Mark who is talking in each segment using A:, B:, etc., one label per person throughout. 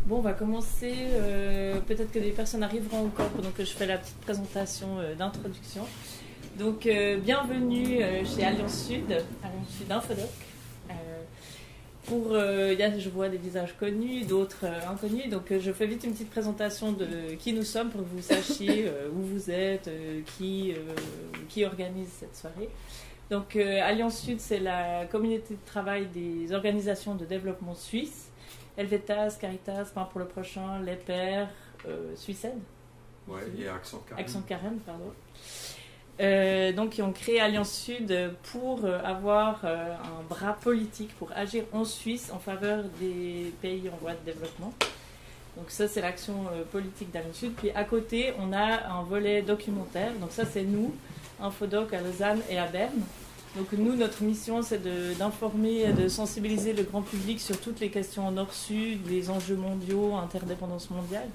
A: Bon, on va commencer. Peut-être que des personnes arriveront encore pendant que je fais la petite présentation d'introduction. Donc, bienvenue chez Alliance Sud Infodoc. Je vois des visages connus, d'autres inconnus. Donc, je fais vite une petite présentation de qui nous sommes pour que vous sachiez où vous êtes, qui organise cette soirée. Donc, Alliance Sud, c'est la communauté de travail des organisations de développement suisses. Helvetas, Caritas, Pain pour le Prochain, Les Pères, Suicide.
B: Ouais, et Action Carême.
A: Action Carême, pardon. Donc, ils ont créé Alliance Sud pour avoir un bras politique, pour agir en Suisse en faveur des pays en voie de développement. Donc ça, c'est l'action politique d'Alliance Sud. Puis à côté, on a un volet documentaire. Donc ça, c'est nous, Infodoc à Lausanne et à Berne. Donc nous, notre mission, c'est d'informer et de sensibiliser le grand public sur toutes les questions nord-sud, les enjeux mondiaux, interdépendance mondiale.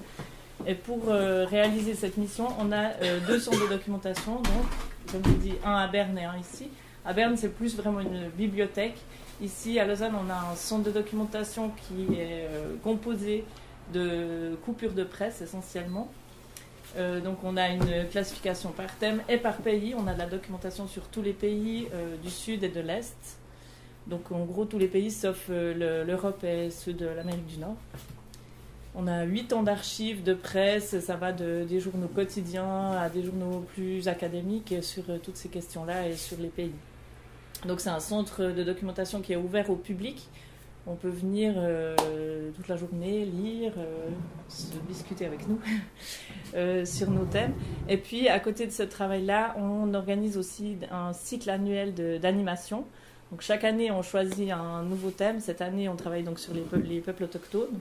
A: Et pour réaliser cette mission, on a 2 centres de documentation, donc, comme je dis, un à Berne et un ici. À Berne, c'est plus vraiment une bibliothèque. Ici, à Lausanne, on a un centre de documentation qui est composé de coupures de presse, essentiellement. Donc, on a une classification par thème et par pays. On a de la documentation sur tous les pays du Sud et de l'Est. Donc, en gros, tous les pays, sauf l'Europe et ceux de l'Amérique du Nord. On a 8 ans d'archives de presse, ça va des journaux quotidiens à des journaux plus académiques sur toutes ces questions-là et sur les pays. Donc c'est un centre de documentation qui est ouvert au public. On peut venir toute la journée, lire, se discuter avec nous sur nos thèmes. Et puis à côté de ce travail-là, on organise aussi un cycle annuel d'animation. Donc chaque année, on choisit un nouveau thème. Cette année, on travaille donc sur les peuples autochtones.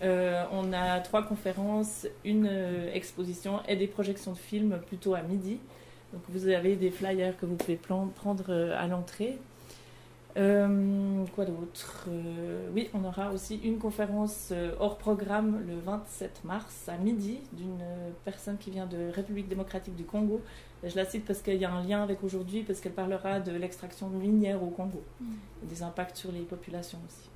A: On a 3 conférences, une exposition et des projections de films plutôt à midi. Donc vous avez des flyers que vous pouvez prendre à l'entrée. Quoi d'autre Oui, on aura aussi une conférence hors programme le 27 mars à midi d'une personne qui vient de République démocratique du Congo. Et je la cite parce qu'il y a un lien avec aujourd'hui, parce qu'elle parlera de l'extraction minière au Congo et des impacts sur les populations aussi.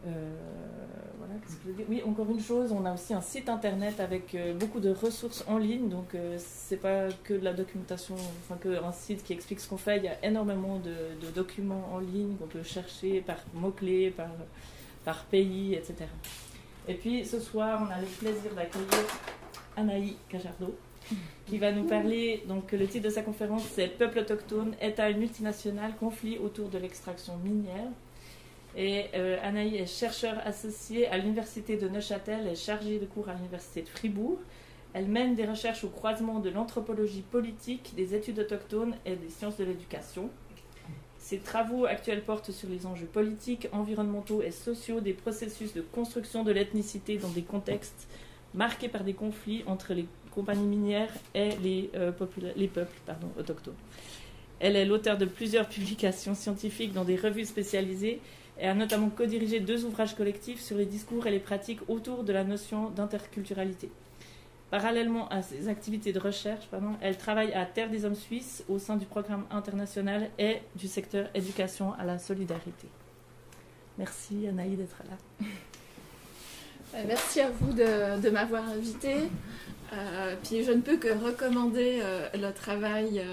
A: Voilà, qu'est-ce que je veux dire ? Oui, encore une chose, on a aussi un site internet avec beaucoup de ressources en ligne, donc c'est pas que de la documentation, enfin qu'un site qui explique ce qu'on fait. Il y a énormément de documents en ligne qu'on peut chercher par mots-clés, par pays, etc. Et puis ce soir, on a le plaisir d'accueillir Anaï Cajardo, qui va nous parler, donc le titre de sa conférence c'est Peuple autochtone, État et multinational, conflit autour de l'extraction minière. Et Anaï est chercheure associée à l'Université de Neuchâtel et chargée de cours à l'Université de Fribourg. Elle mène des recherches au croisement de l'anthropologie politique, des études autochtones et des sciences de l'éducation. Ses travaux actuels portent sur les enjeux politiques, environnementaux et sociaux des processus de construction de l'ethnicité dans des contextes marqués par des conflits entre les compagnies minières et les peuples autochtones. Elle est l'auteure de plusieurs publications scientifiques dans des revues spécialisées et a notamment co-dirigé 2 ouvrages collectifs sur les discours et les pratiques autour de la notion d'interculturalité. Parallèlement à ses activités de recherche, elle travaille à Terre des Hommes Suisses au sein du programme international et du secteur éducation à la solidarité. Merci Anaï d'être là.
C: Merci à vous de m'avoir invitée. Puis je ne peux que recommander le travail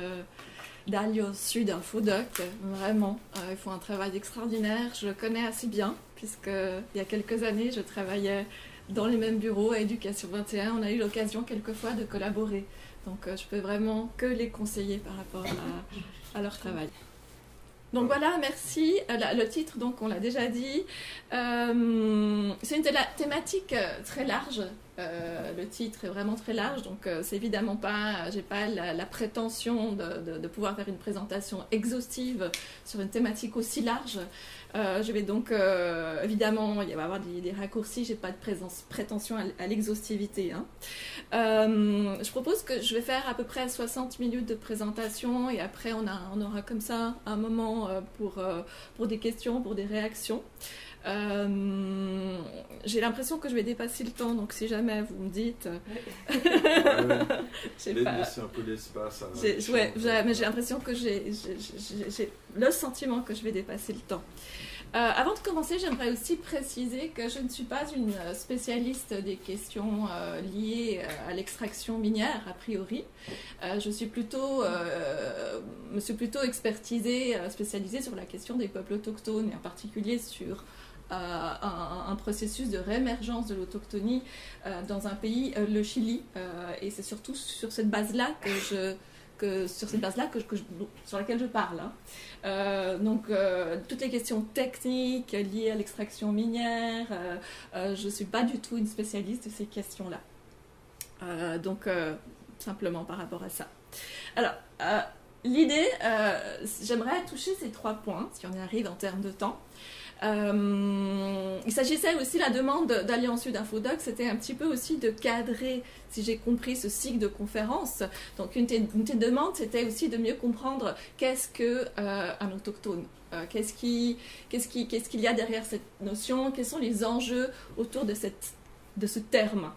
C: d'Alliance Sud Infodoc. Vraiment, ils font un travail extraordinaire. Je le connais assez bien, puisque il y a quelques années, je travaillais dans les mêmes bureaux à Éducation 21. On a eu l'occasion quelquefois de collaborer. Donc je peux vraiment que les conseiller par rapport à leur travail. Donc voilà, merci. Le titre, donc, on l'a déjà dit. C'est une thématique très large. Le titre est vraiment très large, donc c'est évidemment pas, j'ai pas la prétention de pouvoir faire une présentation exhaustive sur une thématique aussi large. Je vais donc, évidemment, il va y avoir des raccourcis, j'ai pas de prétention à l'exhaustivité. Hein. Je propose que je vais faire à peu près 60 minutes de présentation et après on aura comme ça un moment pour des questions, pour des réactions. J'ai l'impression que je vais dépasser le temps, donc si jamais vous me dites...
B: Laisser un peu d'espace.
C: Mais j'ai l'impression que j'ai le sentiment que je vais dépasser le temps. Avant de commencer, j'aimerais aussi préciser que je ne suis pas une spécialiste des questions liées à l'extraction minière, a priori. Je me suis plutôt spécialisée sur la question des peuples autochtones, et en particulier sur un processus de réémergence de l'autochtonie dans un pays, le Chili. Et c'est surtout sur cette base-là sur laquelle je parle. Toutes les questions techniques liées à l'extraction minière, je ne suis pas du tout une spécialiste de ces questions-là. Simplement par rapport à ça. Alors, l'idée, j'aimerais toucher ces 3 points, si on y arrive en termes de temps. Il s'agissait aussi, la demande d'Alliance Sud Infodoc, c'était un petit peu aussi de cadrer, si j'ai compris, ce cycle de conférences. Donc une des demandes, c'était aussi de mieux comprendre qu'est-ce qu'un autochtone, qu'est-ce qu'il y a derrière cette notion, quels sont les enjeux autour de ce terme.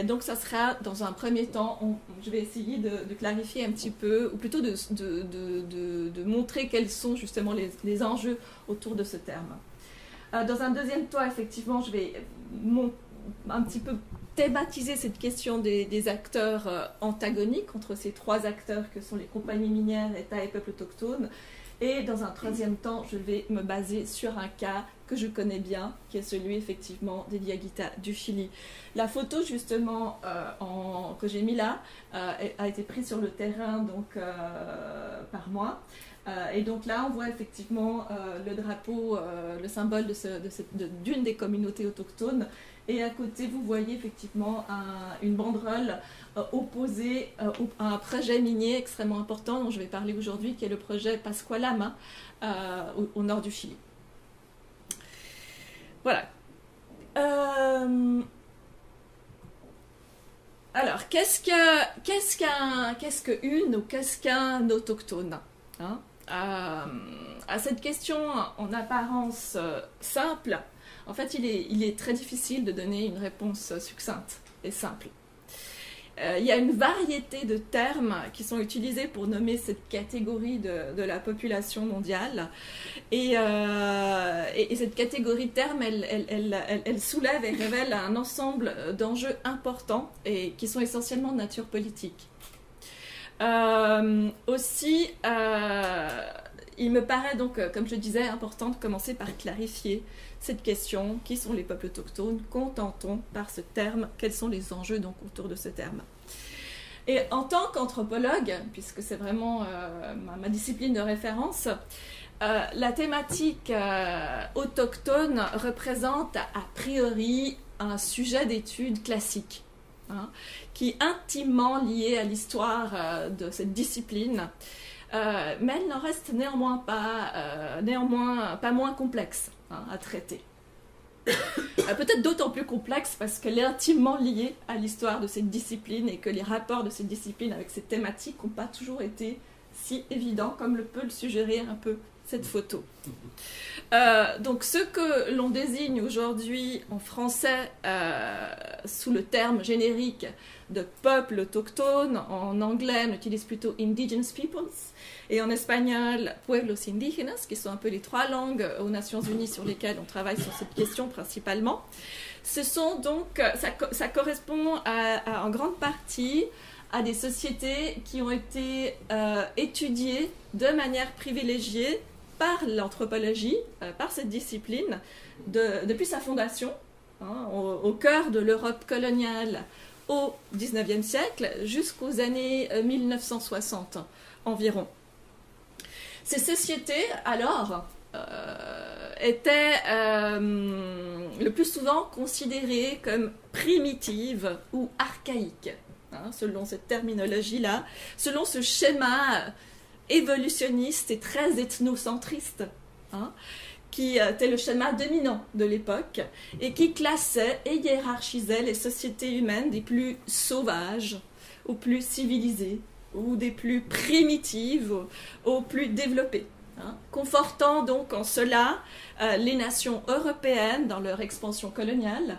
C: Donc ça sera dans un premier temps, je vais essayer de clarifier un petit peu, ou plutôt de montrer quels sont justement les enjeux autour de ce terme. Dans un deuxième temps, effectivement, je vais un petit peu thématiser cette question des acteurs antagoniques entre ces 3 acteurs que sont les compagnies minières, État et peuples autochtones. Et dans un troisième temps, je vais me baser sur un cas que je connais bien, qui est celui effectivement des Diaguita du Chili. La photo justement que j'ai mis là a été prise sur le terrain par moi. Et donc là, on voit effectivement le drapeau, le symbole d'une des communautés autochtones. Et à côté, vous voyez effectivement une banderole opposée à un projet minier extrêmement important dont je vais parler aujourd'hui, qui est le projet Pascualama au nord du Chili. Voilà. Alors, qu'est-ce qu'un autochtone, hein? À cette question en apparence simple, en fait, il est très difficile de donner une réponse succincte et simple. Il y a une variété de termes qui sont utilisés pour nommer cette catégorie de la population mondiale. Et cette catégorie de termes, elle soulève et révèle un ensemble d'enjeux importants et qui sont essentiellement de nature politique. Aussi, il me paraît donc, comme je disais, important de commencer par clarifier cette question: qui sont les peuples autochtones? Qu'entend-on par ce terme? Quels sont les enjeux donc autour de ce terme? Et en tant qu'anthropologue, puisque c'est vraiment ma discipline de référence, la thématique autochtone représente a priori un sujet d'étude classique, hein, qui est intimement lié à l'histoire de cette discipline. Mais elle n'en reste néanmoins pas moins complexe, hein, à traiter. Peut-être d'autant plus complexe parce qu'elle est intimement liée à l'histoire de cette discipline et que les rapports de cette discipline avec cette thématique n'ont pas toujours été si évidents comme peut le suggérer un peu cette photo. Donc ce que l'on désigne aujourd'hui en français sous le terme générique de peuple autochtone, en anglais on utilise plutôt indigenous peoples, et en espagnol pueblos indígenas, qui sont un peu les 3 langues aux Nations Unies sur lesquelles on travaille sur cette question principalement. Ce sont donc, ça correspond en grande partie à des sociétés qui ont été étudiées de manière privilégiée par l'anthropologie, par cette discipline, depuis sa fondation, hein, au cœur de l'Europe coloniale au XIXe siècle, jusqu'aux années 1960 environ. Ces sociétés, alors, étaient le plus souvent considérées comme primitives ou archaïques, hein, selon cette terminologie-là, selon ce schéma évolutionniste et très ethnocentriste, hein, qui était le schéma dominant de l'époque et qui classait et hiérarchisait les sociétés humaines des plus sauvages aux plus civilisées ou des plus primitives aux plus développées, hein, confortant donc en cela les nations européennes dans leur expansion coloniale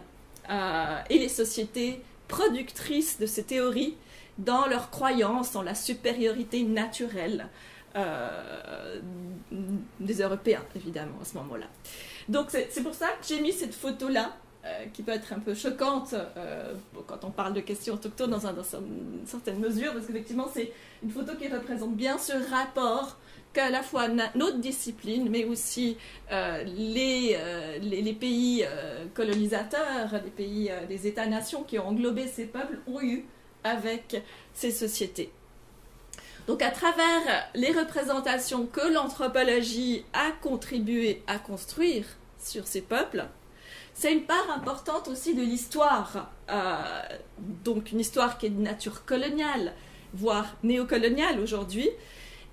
C: et les sociétés productrices de ces théories dans leur croyance en la supériorité naturelle des Européens, évidemment, à ce moment-là. Donc c'est pour ça que j'ai mis cette photo-là, qui peut être un peu choquante quand on parle de questions autochtones dans une certaine mesure, parce qu'effectivement c'est une photo qui représente bien ce rapport qu'à la fois notre discipline, mais aussi les pays colonisateurs, les pays, les États-nations qui ont englobé ces peuples ont eu avec ces sociétés. Donc à travers les représentations que l'anthropologie a contribué à construire sur ces peuples, c'est une part importante aussi de l'histoire, donc une histoire qui est de nature coloniale, voire néocoloniale aujourd'hui,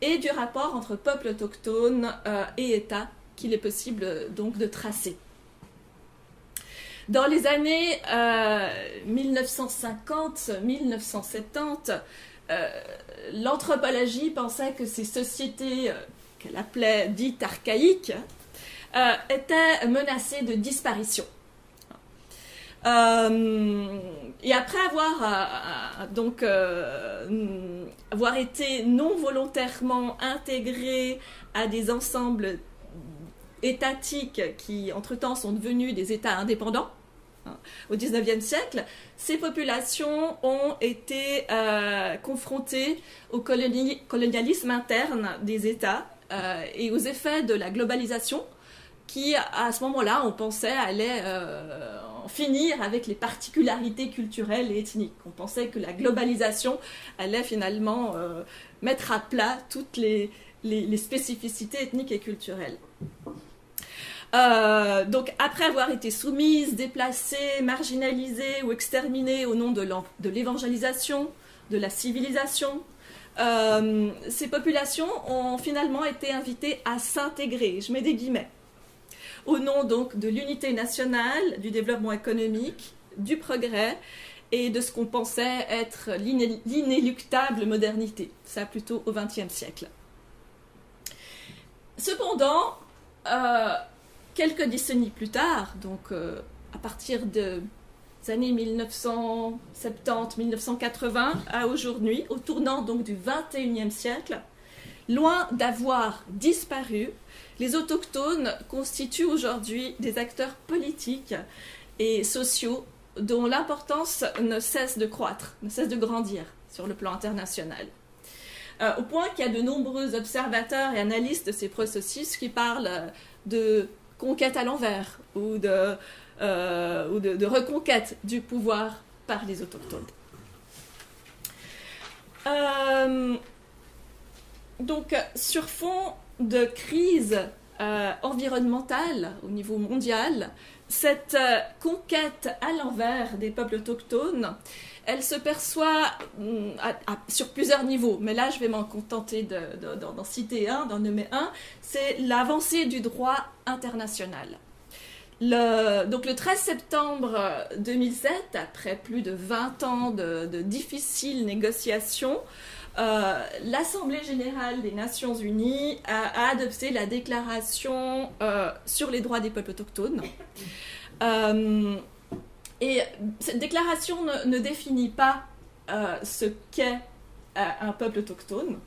C: et du rapport entre peuples autochtones et État qu'il est possible donc de tracer. Dans les années 1950-1970, l'anthropologie pensait que ces sociétés qu'elle appelait dites archaïques étaient menacées de disparition. Et après avoir été non volontairement intégrés à des ensembles étatiques qui, entre-temps, sont devenus des États indépendants, au XIXe siècle, ces populations ont été confrontées au colonialisme interne des États et aux effets de la globalisation qui, à ce moment-là, on pensait allait en finir avec les particularités culturelles et ethniques. On pensait que la globalisation allait finalement mettre à plat toutes les spécificités ethniques et culturelles. Donc, après avoir été soumises, déplacées, marginalisées ou exterminées au nom de l'évangélisation, de la civilisation, ces populations ont finalement été invitées à s'intégrer, je mets des guillemets, au nom donc de l'unité nationale, du développement économique, du progrès et de ce qu'on pensait être l'inéluctable modernité, ça plutôt au XXe siècle. Cependant, quelques décennies plus tard, donc à partir des années 1970-1980 à aujourd'hui, au tournant donc du XXIe siècle, loin d'avoir disparu, les autochtones constituent aujourd'hui des acteurs politiques et sociaux dont l'importance ne cesse de croître, ne cesse de grandir sur le plan international. Au point qu'il y a de nombreux observateurs et analystes de ces processus qui parlent de conquête à l'envers ou de reconquête du pouvoir par les autochtones. Donc, sur fond de crise environnementale au niveau mondial, cette conquête à l'envers des peuples autochtones, elle se perçoit sur plusieurs niveaux, mais là je vais m'en contenter d'en citer un, d'en nommer un, c'est l'avancée du droit international. Donc le 13 septembre 2007, après plus de 20 ans de difficiles négociations, l'Assemblée générale des Nations unies a adopté la déclaration sur les droits des peuples autochtones. Et cette déclaration ne définit pas ce qu'est un peuple autochtone,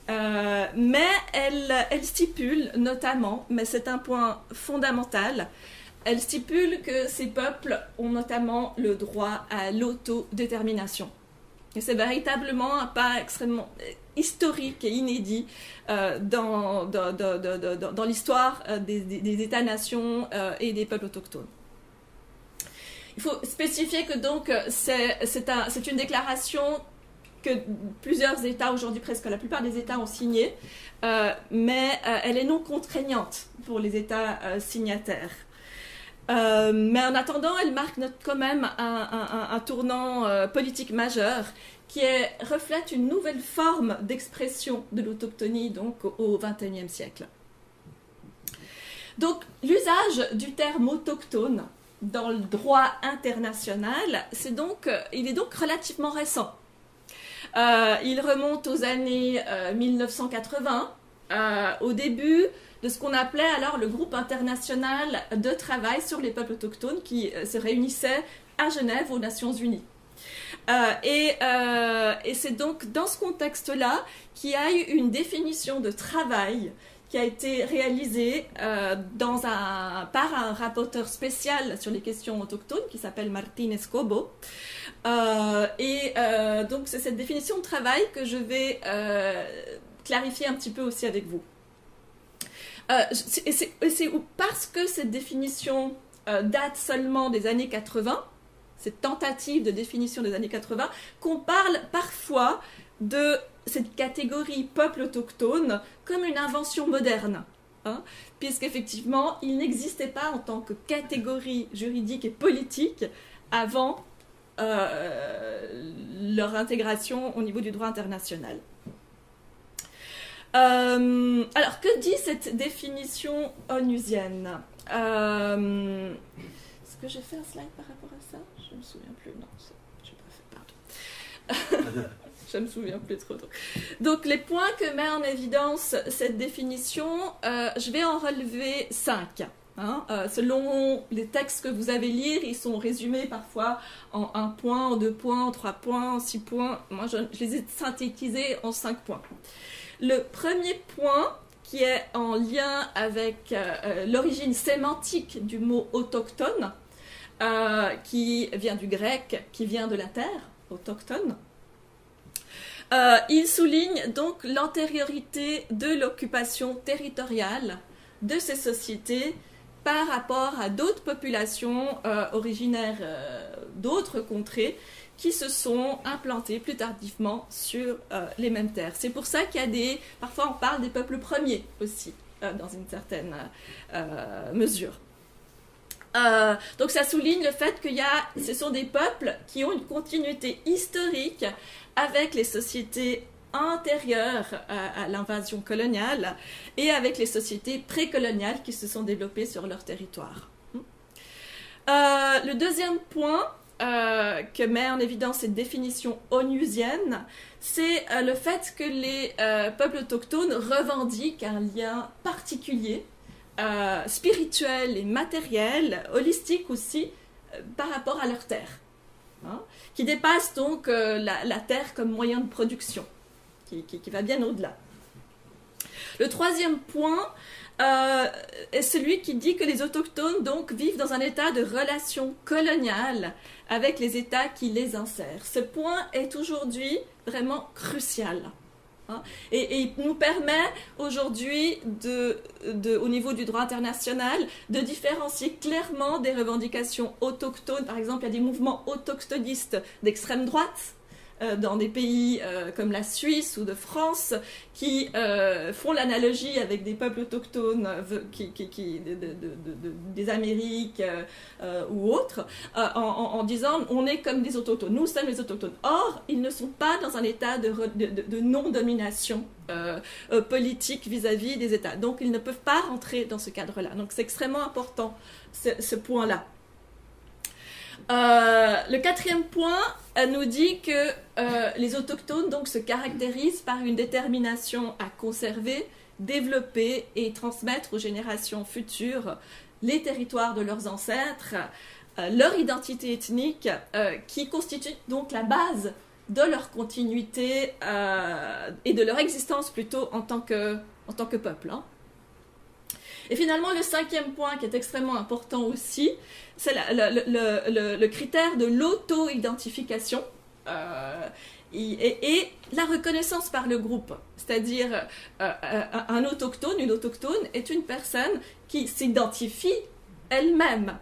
C: mais elle stipule notamment, mais c'est un point fondamental, elle stipule que ces peuples ont notamment le droit à l'autodétermination. Et c'est véritablement un pas extrêmement historique et inédit dans l'histoire des États-nations et des peuples autochtones. Il faut spécifier que donc c'est une déclaration que plusieurs États, aujourd'hui presque la plupart des États ont signée, mais elle est non contraignante pour les États signataires. Mais en attendant, elle marque quand même un tournant politique majeur qui reflète une nouvelle forme d'expression de l'autochtonie donc au XXIe siècle. Donc l'usage du terme autochtone dans le droit international, il est donc relativement récent. Il remonte aux années 1980, au début de ce qu'on appelait alors le groupe international de travail sur les peuples autochtones qui se réunissait à Genève aux Nations Unies. Et c'est donc dans ce contexte-là qu'il y a eu une définition de travail qui a été réalisé par un rapporteur spécial sur les questions autochtones qui s'appelle Martínez Cobo. Donc c'est cette définition de travail que je vais clarifier un petit peu aussi avec vous. C'est parce que cette définition date seulement des années 80, cette tentative de définition des années 80, qu'on parle parfois de cette catégorie peuple autochtone comme une invention moderne, hein, puisqu'effectivement, il n'existait pas en tant que catégorie juridique et politique avant leur intégration au niveau du droit international. Alors, que dit cette définition onusienne? Est-ce que j'ai fait un slide par rapport à ça? Je ne me souviens plus. Non, je n'ai pas fait, pardon. Je ne me souviens plus trop. Donc, les points que met en évidence cette définition, je vais en relever 5. Hein. Selon les textes que vous avez lire, ils sont résumés parfois en 1 point, en 2 points, en 3 points, en 6 points. Moi, je les ai synthétisés en 5 points. Le premier point, qui est en lien avec l'origine sémantique du mot autochtone, qui vient du grec, qui vient de la terre, autochtone. Il souligne donc l'antériorité de l'occupation territoriale de ces sociétés par rapport à d'autres populations originaires d'autres contrées qui se sont implantées plus tardivement sur les mêmes terres. C'est pour ça qu'il y a parfois on parle des peuples premiers aussi, dans une certaine mesure. Donc ça souligne le fait que ce sont des peuples qui ont une continuité historique avec les sociétés antérieures à l'invasion coloniale et avec les sociétés précoloniales qui se sont développées sur leur territoire. Le deuxième point que met en évidence cette définition onusienne, c'est le fait que les peuples autochtones revendiquent un lien particulier, spirituel et matériel, holistique aussi, par rapport à leur terre, hein, qui dépasse donc la terre comme moyen de production, qui va bien au-delà. Le troisième point est celui qui dit que les autochtones donc vivent dans un état de relation coloniale avec les États qui les insèrent. Ce point est aujourd'hui vraiment crucial. Hein, et il nous permet aujourd'hui, au niveau du droit international, de différencier clairement des revendications autochtones. Par exemple, il y a des mouvements autochtonistes d'extrême droite dans des pays comme la Suisse ou de France qui font l'analogie avec des peuples autochtones des Amériques ou autres en disant on est comme des autochtones, nous sommes les autochtones. Or, ils ne sont pas dans un état de non-domination politique vis-à-vis des États. Donc, ils ne peuvent pas rentrer dans ce cadre-là. Donc, c'est extrêmement important ce point-là. Le quatrième point nous dit que les autochtones donc, se caractérisent par une détermination à conserver, développer et transmettre aux générations futures les territoires de leurs ancêtres, leur identité ethnique qui constitue donc la base de leur continuité et de leur existence plutôt en tant que peuple. Hein. Et finalement, le cinquième point qui est extrêmement important aussi, c'est le critère de l'auto-identification et la reconnaissance par le groupe. C'est-à-dire, un autochtone, une autochtone est une personne qui s'identifie elle-même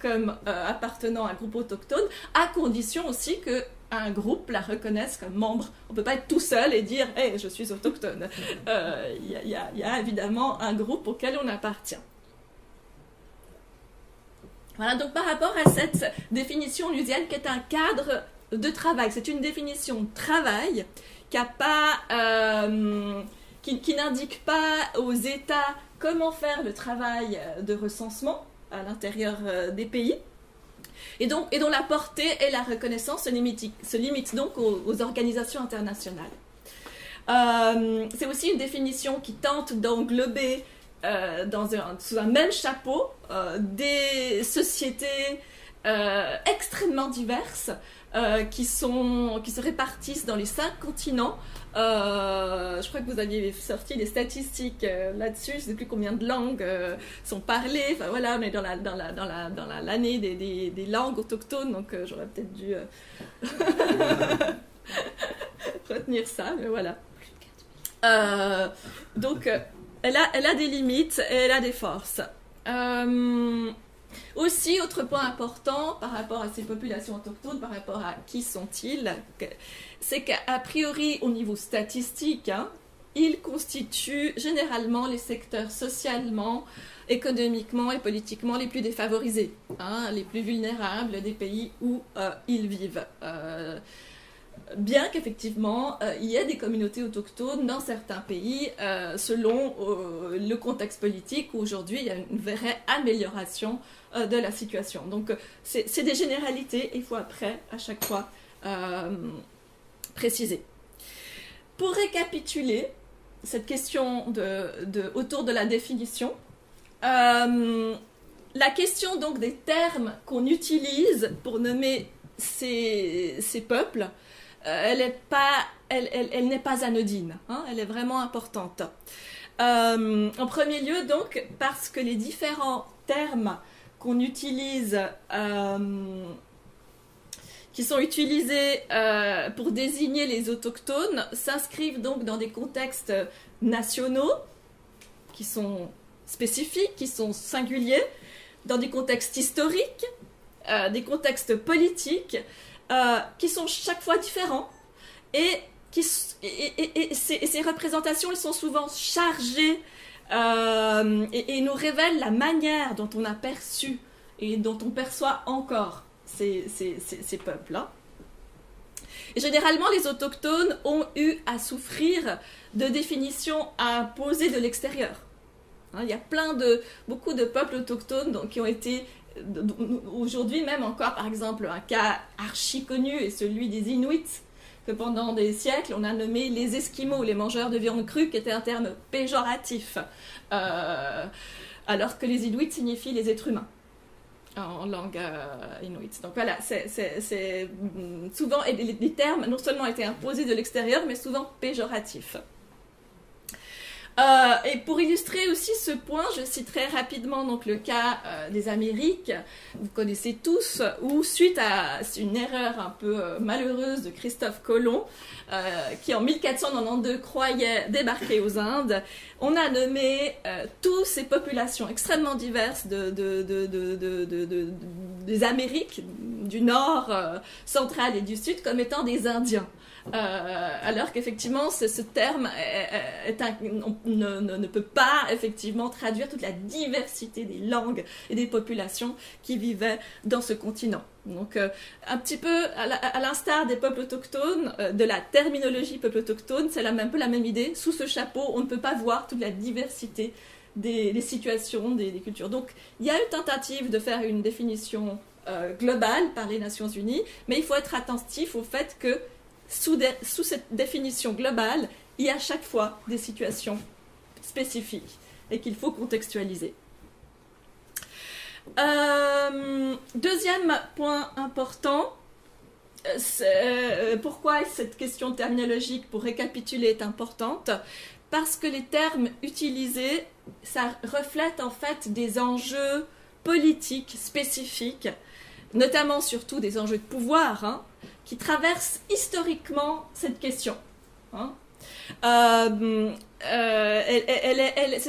C: comme appartenant à un groupe autochtone, à condition aussi qu'un groupe la reconnaisse comme membre. On ne peut pas être tout seul et dire hey, « je suis autochtone ». Il y a évidemment un groupe auquel on appartient. Voilà, donc par rapport à cette définition onusienne qui est un cadre de travail, c'est une définition de travail qui n'indique pas aux États comment faire le travail de recensement à l'intérieur des pays, et dont la portée et la reconnaissance se limitent donc aux organisations internationales. C'est aussi une définition qui tente d'englober sous un même chapeau des sociétés extrêmement diverses qui se répartissent dans les 5 continents. Je crois que vous aviez sorti des statistiques là-dessus, je ne sais plus combien de langues sont parlées. Enfin voilà, on est dans l'année des langues autochtones, donc j'aurais peut-être dû retenir ça, mais voilà. Donc elle a des limites et elle a des forces. Aussi, autre point important par rapport à ces populations autochtones, par rapport à qui sont-ils, c'est qu'a priori, au niveau statistique, ils constituent généralement les secteurs socialement, économiquement et politiquement les plus défavorisés, les plus vulnérables des pays où ils vivent. Bien qu'effectivement, il y ait des communautés autochtones dans certains pays, selon le contexte politique, où aujourd'hui il y a une vraie amélioration de la situation. Donc c'est des généralités, il faut après, à chaque fois, préciser. Pour récapituler cette question autour de la définition, la question donc des termes qu'on utilise pour nommer ces peuples, elle n'est pas anodine, elle est vraiment importante. En premier lieu, donc, parce que les différents termes qu'on utilise, qui sont utilisés pour désigner les autochtones, s'inscrivent donc dans des contextes nationaux, qui sont spécifiques, qui sont singuliers, dans des contextes historiques, des contextes politiques, qui sont chaque fois différents, et ces représentations, elles sont souvent chargées et nous révèlent la manière dont on a perçu et dont on perçoit encore ces peuples-là. Et généralement, les autochtones ont eu à souffrir de définitions imposées de l'extérieur. Il y a beaucoup de peuples autochtones qui ont été... Aujourd'hui même encore, par exemple, un cas archi connu est celui des Inuits, que pendant des siècles on a nommé les Esquimaux, les mangeurs de viande crue, qui était un terme péjoratif, alors que les Inuits signifient les êtres humains en langue inuit. Donc voilà, c'est souvent les termes non seulement été imposés de l'extérieur, mais souvent péjoratifs. Et pour illustrer aussi ce point, je citerai rapidement donc le cas des Amériques. Vous connaissez tous, où suite à une erreur un peu malheureuse de Christophe Colomb, qui en 1492 croyait débarquer aux Indes, on a nommé toutes ces populations extrêmement diverses des Amériques, du Nord, central et du Sud, comme étant des Indiens. Alors qu'effectivement ce terme ne peut pas effectivement traduire toute la diversité des langues et des populations qui vivaient dans ce continent. Donc un petit peu à l'instar des peuples autochtones, de la terminologie peuple autochtone, c'est un peu la même idée. Sous ce chapeau, on ne peut pas voir toute la diversité des situations, des cultures. Donc il y a eu tentative de faire une définition globale par les Nations Unies, mais il faut être attentif au fait que sous cette définition globale, il y a à chaque fois des situations spécifiques et qu'il faut contextualiser. Deuxième point important, pourquoi cette question terminologique, pour récapituler, est importante? Parce que les termes utilisés, ça reflète en fait des enjeux politiques spécifiques, notamment surtout des enjeux de pouvoir, qui traverse historiquement cette question.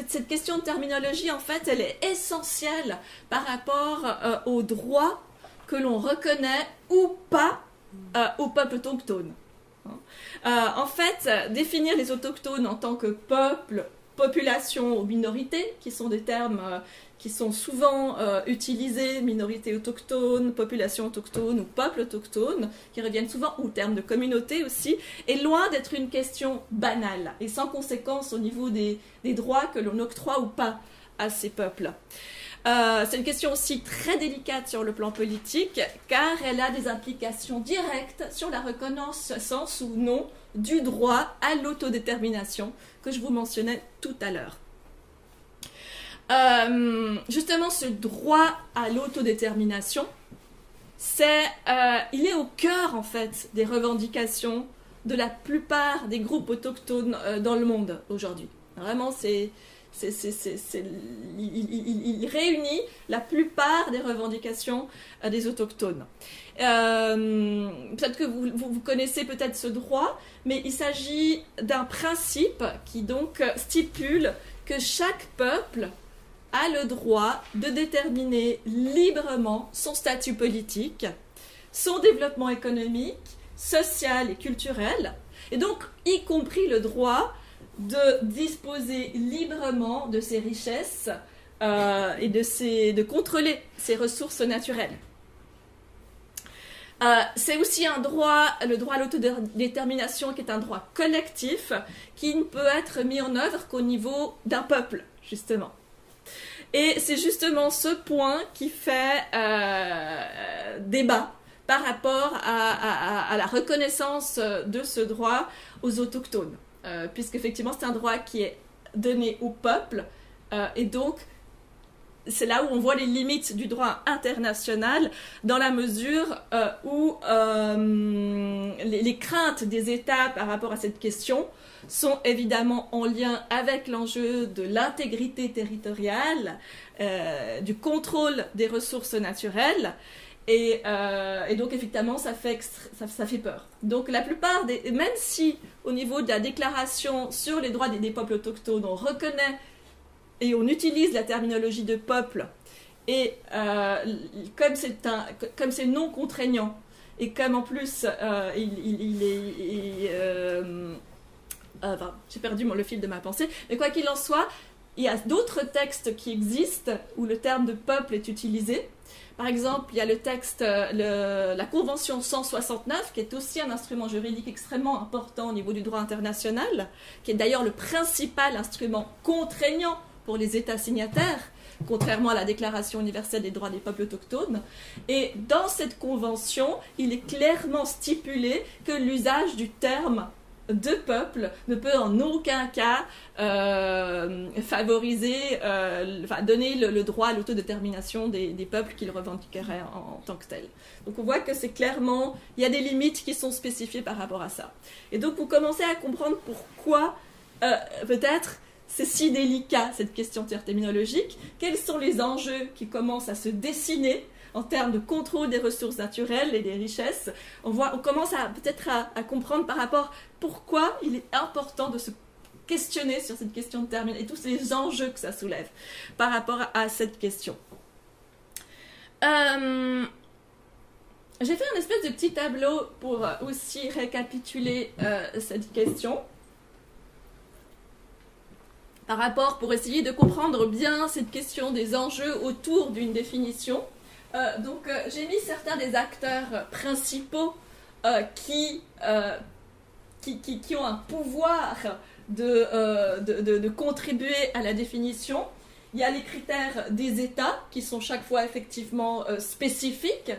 C: Cette question de terminologie, en fait, elle est essentielle par rapport aux droits que l'on reconnaît ou pas au peuple autochtone. En fait, définir les autochtones en tant que peuple, population ou minorité, qui sont des termes qui sont souvent utilisés, minorité autochtone, population autochtone ou peuple autochtone, qui reviennent souvent au terme de communauté aussi, est loin d'être une question banale et sans conséquence au niveau des droits que l'on octroie ou pas à ces peuples. C'est une question aussi très délicate sur le plan politique, car elle a des implications directes sur la reconnaissance ou non du droit à l'autodétermination que je vous mentionnais tout à l'heure. Justement, ce droit à l'autodétermination, il est au cœur en fait des revendications de la plupart des groupes autochtones dans le monde aujourd'hui. Vraiment, il réunit la plupart des revendications des autochtones. Peut-être que vous connaissez peut-être ce droit, mais il s'agit d'un principe qui donc stipule que chaque peuple a le droit de déterminer librement son statut politique, son développement économique, social et culturel, et donc y compris le droit de disposer librement de ses richesses et de contrôler ses ressources naturelles. C'est aussi un droit, le droit à l'autodétermination, qui est un droit collectif qui ne peut être mis en œuvre qu'au niveau d'un peuple, justement. Et c'est justement ce point qui fait débat par rapport à la reconnaissance de ce droit aux autochtones, puisqu'effectivement c'est un droit qui est donné au peuple, et donc c'est là où on voit les limites du droit international, dans la mesure où les craintes des États par rapport à cette question sont évidemment en lien avec l'enjeu de l'intégrité territoriale, du contrôle des ressources naturelles, et donc évidemment ça fait peur. Donc la plupart même si au niveau de la déclaration sur les droits des peuples autochtones, on reconnaît et on utilise la terminologie de peuple, et comme c'est non contraignant, et comme en plus j'ai perdu le fil de ma pensée, mais quoi qu'il en soit, il y a d'autres textes qui existent où le terme de peuple est utilisé. Par exemple, il y a le texte, la Convention 169, qui est aussi un instrument juridique extrêmement important au niveau du droit international, qui est d'ailleurs le principal instrument contraignant pour les États signataires, contrairement à la Déclaration universelle des droits des peuples autochtones. Et dans cette convention, il est clairement stipulé que l'usage du terme de peuple ne peut en aucun cas favoriser, donner le droit à l'autodétermination des peuples qu'il revendiqueraient en tant que tel. Donc on voit que c'est clairement, il y a des limites qui sont spécifiées par rapport à ça. Et donc vous commencez à comprendre pourquoi peut-être c'est si délicat cette question terminologique, quels sont les enjeux qui commencent à se dessiner en termes de contrôle des ressources naturelles et des richesses. On commence peut-être à comprendre par rapport pourquoi il est important de se questionner sur cette question de terminologie et tous les enjeux que ça soulève par rapport à cette question. J'ai fait un espèce de petit tableau pour aussi récapituler cette question. Par rapport, pour essayer de comprendre bien cette question des enjeux autour d'une définition. J'ai mis certains des acteurs principaux qui ont un pouvoir de contribuer à la définition. Il y a les critères des États qui sont chaque fois effectivement spécifiques,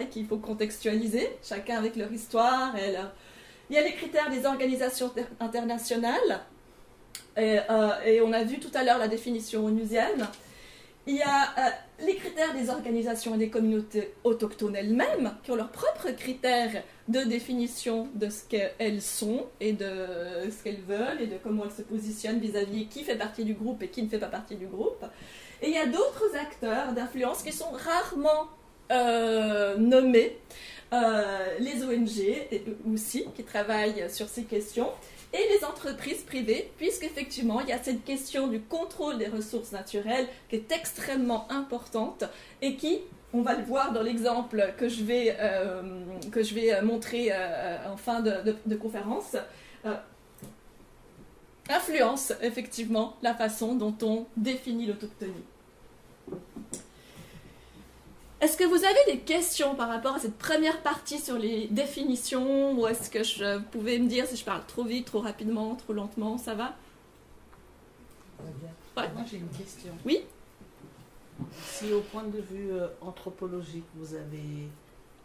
C: et qu'il faut contextualiser, chacun avec leur histoire. Il y a les critères des organisations internationales, et on a vu tout à l'heure la définition onusienne. Il y a les critères des organisations et des communautés autochtones elles-mêmes, qui ont leurs propres critères de définition de ce qu'elles sont et de ce qu'elles veulent et de comment elles se positionnent vis-à-vis qui fait partie du groupe et qui ne fait pas partie du groupe. Et il y a d'autres acteurs d'influence qui sont rarement nommés, les ONG aussi, qui travaillent sur ces questions, et les entreprises privées, puisqu'effectivement, il y a cette question du contrôle des ressources naturelles qui est extrêmement importante et qui, on va le voir dans l'exemple que je vais montrer en fin de conférence, influence effectivement la façon dont on définit l'autochtonie. Est-ce que vous avez des questions par rapport à cette première partie sur les définitions, ou est-ce que vous pouvez me dire si je parle trop vite, trop rapidement, trop lentement, ça va?
D: Ouais. Moi j'ai une question.
C: Oui.
D: Si au point de vue anthropologique, vous avez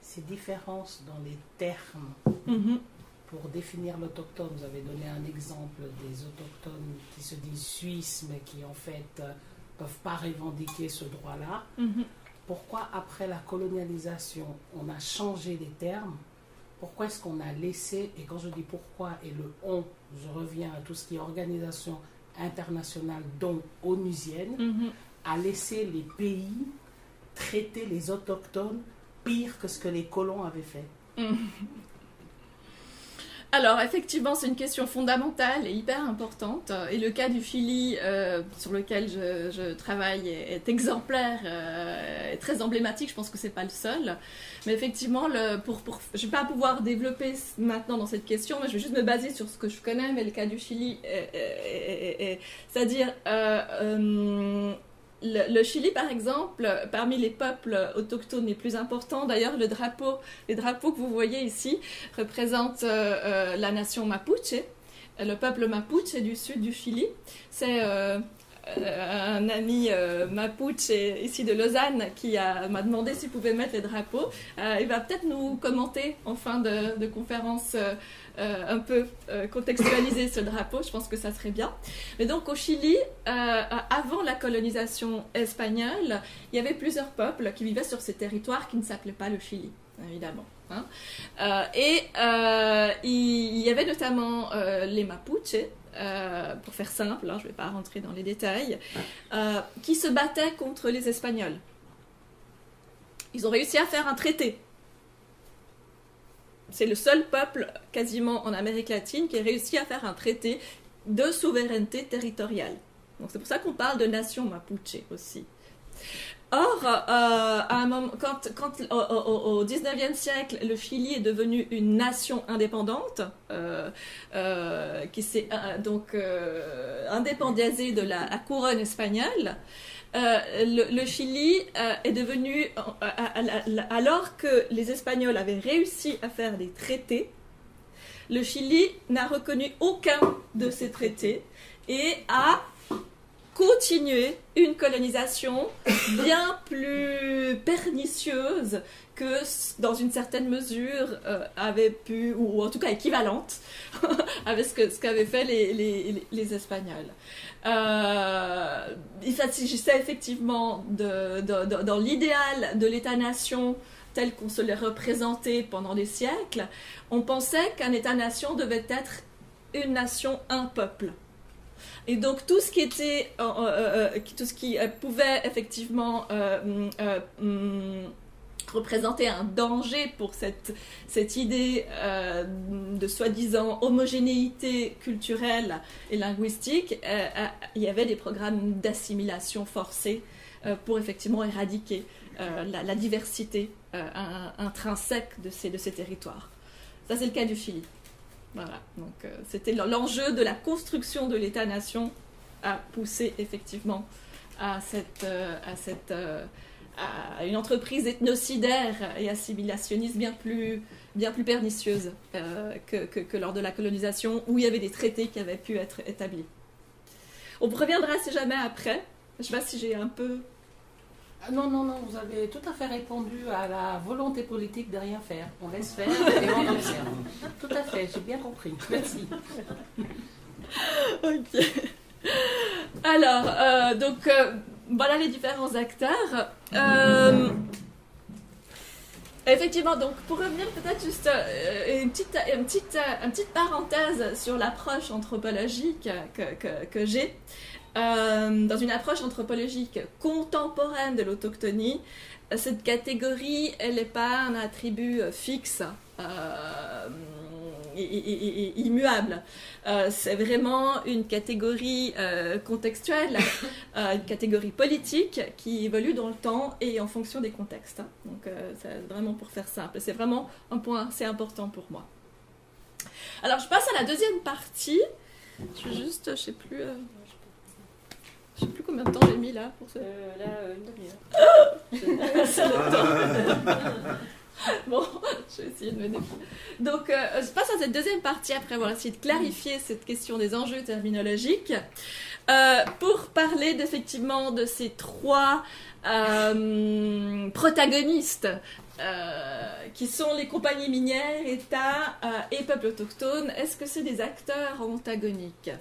D: ces différences dans les termes pour définir l'autochtone, vous avez donné un exemple des autochtones qui se disent suisses, mais qui en fait ne peuvent pas revendiquer ce droit-là. pourquoi après la colonialisation, on a changé les termes? Pourquoi est-ce qu'on a laissé, et quand je dis pourquoi et le on, je reviens à tout ce qui est organisation internationale, dont onusienne, a laissé les pays traiter les autochtones pire que ce que les colons avaient fait?
C: Alors, effectivement, c'est une question fondamentale et hyper importante. Et le cas du Chili, sur lequel je travaille, est exemplaire, est très emblématique. Je pense que c'est pas le seul. Mais effectivement, je ne vais pas pouvoir développer maintenant dans cette question, mais je vais juste me baser sur ce que je connais. Mais le cas du Chili, c'est-à-dire... Le Chili, par exemple, parmi les peuples autochtones les plus importants, d'ailleurs, les drapeaux que vous voyez ici représentent la nation Mapuche, le peuple Mapuche du sud du Chili. C'est un ami Mapuche ici de Lausanne qui m'a demandé s'il pouvait mettre les drapeaux. Il va peut-être nous commenter en fin de conférence un peu contextualiser ce drapeau, je pense que ça serait bien. Mais donc au Chili, avant la colonisation espagnole, il y avait plusieurs peuples qui vivaient sur ces territoires qui ne s'appelaient pas le Chili, évidemment. Hein. Il y avait notamment les Mapuche, pour faire simple, hein, je ne vais pas rentrer dans les détails, qui se battaient contre les Espagnols. Ils ont réussi à faire un traité. C'est le seul peuple quasiment en Amérique latine qui a réussi à faire un traité de souveraineté territoriale. Donc c'est pour ça qu'on parle de nation Mapuche aussi. Or, à un moment, quand au XIXe siècle, le Chili est devenu une nation indépendante, qui s'est donc indépendisée de la couronne espagnole, le Chili est devenu, alors que les Espagnols avaient réussi à faire des traités, le Chili n'a reconnu aucun de ces traités et a continué une colonisation bien plus pernicieuse que, dans une certaine mesure, avait pu, ou en tout cas équivalente, avec ce qu'avaient fait les Espagnols. Il s'agissait effectivement dans l'idéal de l'État-nation tel qu'on se l'est représenté pendant des siècles. On pensait qu'un État-nation devait être une nation, un peuple. Et donc tout ce qui pouvait effectivement représenter un danger pour cette idée de soi-disant homogénéité culturelle et linguistique, il y avait des programmes d'assimilation forcée pour effectivement éradiquer la diversité intrinsèque de ces territoires. Ça, c'est le cas du Chili. Voilà, donc c'était l'enjeu de la construction de l'État-nation a poussé effectivement à une entreprise ethnocidaire et assimilationniste bien plus pernicieuse que lors de la colonisation, où il y avait des traités qui avaient pu être établis. On reviendra si jamais après. Je ne sais pas si j'ai un peu...
D: Non, vous avez tout à fait répondu à la volonté politique de rien faire. On laisse faire et on observe. Tout à fait, j'ai bien compris. Merci.
C: Ok. Alors, donc, voilà les différents acteurs. Effectivement, donc, pour revenir peut-être juste une petite parenthèse sur l'approche anthropologique que j'ai. Dans une approche anthropologique contemporaine de l'autochtonie, cette catégorie, elle n'est pas un attribut fixe et immuable. C'est vraiment une catégorie contextuelle, une catégorie politique qui évolue dans le temps et en fonction des contextes. Hein. Donc, c'est vraiment pour faire simple. C'est vraiment un point assez important pour moi. Alors, je passe à la deuxième partie. Je vais juste, je sais plus combien de temps j'ai mis là pour ce...
A: Une demi-heure.
C: C'est le temps. Bon, je vais essayer de me débrouiller. Donc, je passe à cette deuxième partie après avoir essayé de clarifier cette question des enjeux terminologiques pour parler effectivement de ces trois protagonistes qui sont les compagnies minières, États et peuples autochtones. Est-ce que c'est des acteurs antagoniques ?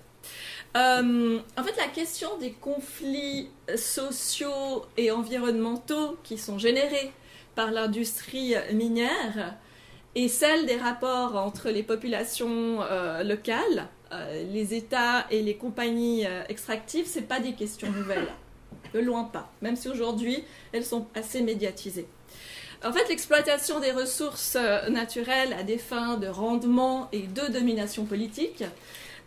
C: En fait, la question des conflits sociaux et environnementaux qui sont générés par l'industrie minière et celle des rapports entre les populations locales, les États et les compagnies extractives, ce n'est pas des questions nouvelles, de loin pas, même si aujourd'hui elles sont assez médiatisées. En fait, l'exploitation des ressources naturelles à des fins de rendement et de domination politique,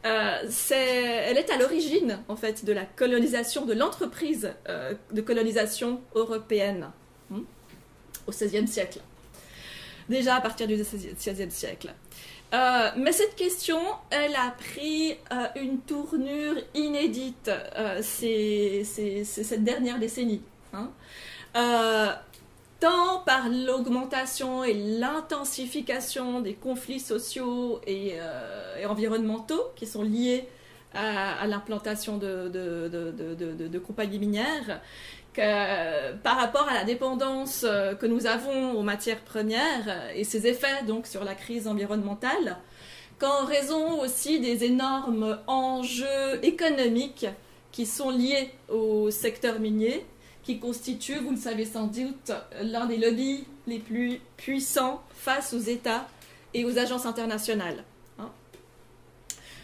C: elle est à l'origine en fait de la colonisation, de l'entreprise de colonisation européenne au XVIe siècle. Déjà à partir du XVIe siècle. Mais cette question, elle a pris une tournure inédite cette dernière décennie. Tant par l'augmentation et l'intensification des conflits sociaux et environnementaux qui sont liés à l'implantation de compagnies minières, que par rapport à la dépendance que nous avons aux matières premières et ses effets donc sur la crise environnementale, qu'en raison aussi des énormes enjeux économiques qui sont liés au secteur minier, qui constitue, vous le savez sans doute, l'un des lobbies les plus puissants face aux États et aux agences internationales.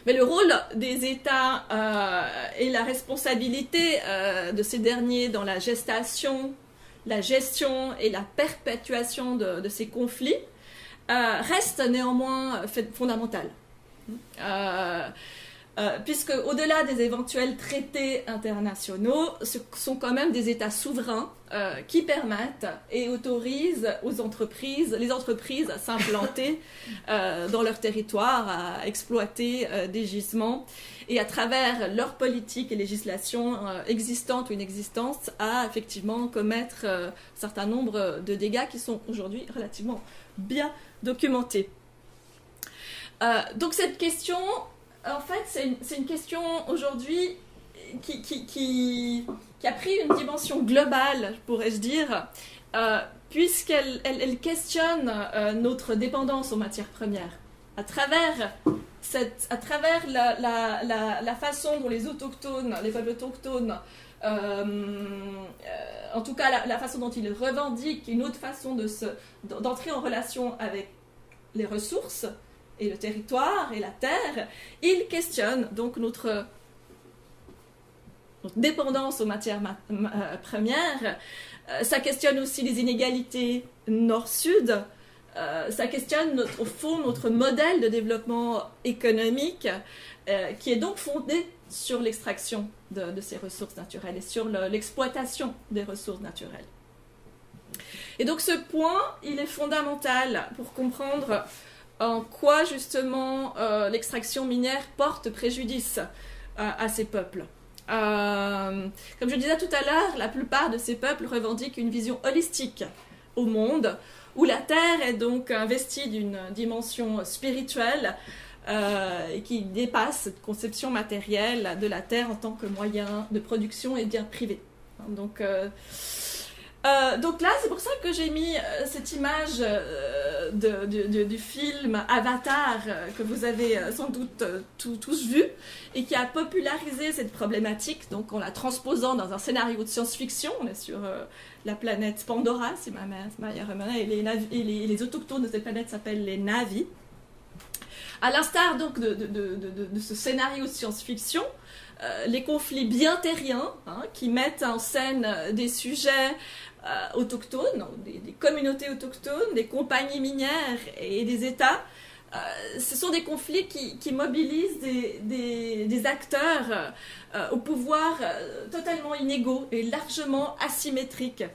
C: Mais le rôle des États et la responsabilité de ces derniers dans la gestation, la gestion et la perpétuation de ces conflits reste néanmoins fondamental. Puisque au-delà des éventuels traités internationaux, ce sont quand même des États souverains qui permettent et autorisent les entreprises à s'implanter dans leur territoire, à exploiter des gisements et à travers leurs politiques et législations existantes ou inexistantes à effectivement commettre un certain nombre de dégâts qui sont aujourd'hui relativement bien documentés. Donc cette question... En fait, c'est une question aujourd'hui qui a pris une dimension globale, pourrais-je dire, puisqu'elle questionne notre dépendance aux matières premières. À travers la façon dont les autochtones, les peuples autochtones, en tout cas la façon dont ils revendiquent une autre façon d'entrer en relation avec les ressources, et le territoire et la terre, il questionne donc notre dépendance aux matières premières. Ça questionne aussi les inégalités nord-sud. Ça questionne au fond notre modèle de développement économique qui est donc fondé sur l'extraction de ces ressources naturelles et sur l'exploitation des ressources naturelles. Et donc ce point, il est fondamental pour comprendre en quoi justement l'extraction minière porte préjudice à ces peuples. Comme je disais tout à l'heure, la plupart de ces peuples revendiquent une vision holistique au monde, où la terre est donc investie d'une dimension spirituelle qui dépasse cette conception matérielle de la terre en tant que moyen de production et bien privé. Donc là, c'est pour ça que j'ai mis cette image du film Avatar que vous avez sans doute tous vu et qui a popularisé cette problématique, donc en la transposant dans un scénario de science-fiction. On est sur la planète Pandora, si ma mère et les autochtones de cette planète s'appellent les Na'vi. À l'instar donc de ce scénario de science-fiction, les conflits bien terriens qui mettent en scène des sujets autochtones, des communautés autochtones, des compagnies minières et des États, ce sont des conflits qui mobilisent des acteurs au pouvoir totalement inégaux et largement asymétriques.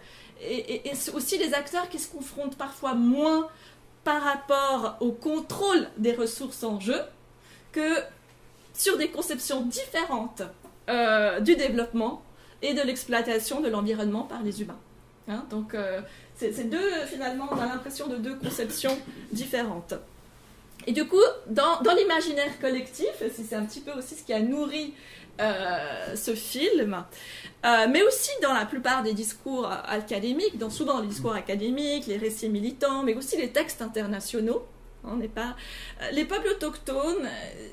C: Et aussi des acteurs qui se confrontent parfois moins par rapport au contrôle des ressources en jeu que sur des conceptions différentes du développement et de l'exploitation de l'environnement par les humains. Donc, c'est finalement, on a l'impression de deux conceptions différentes. Et du coup, dans l'imaginaire collectif, c'est un petit peu aussi ce qui a nourri ce film, mais aussi dans la plupart des discours académiques, souvent les discours académiques, les récits militants, mais aussi les textes internationaux, On n'est pas... Les peuples autochtones,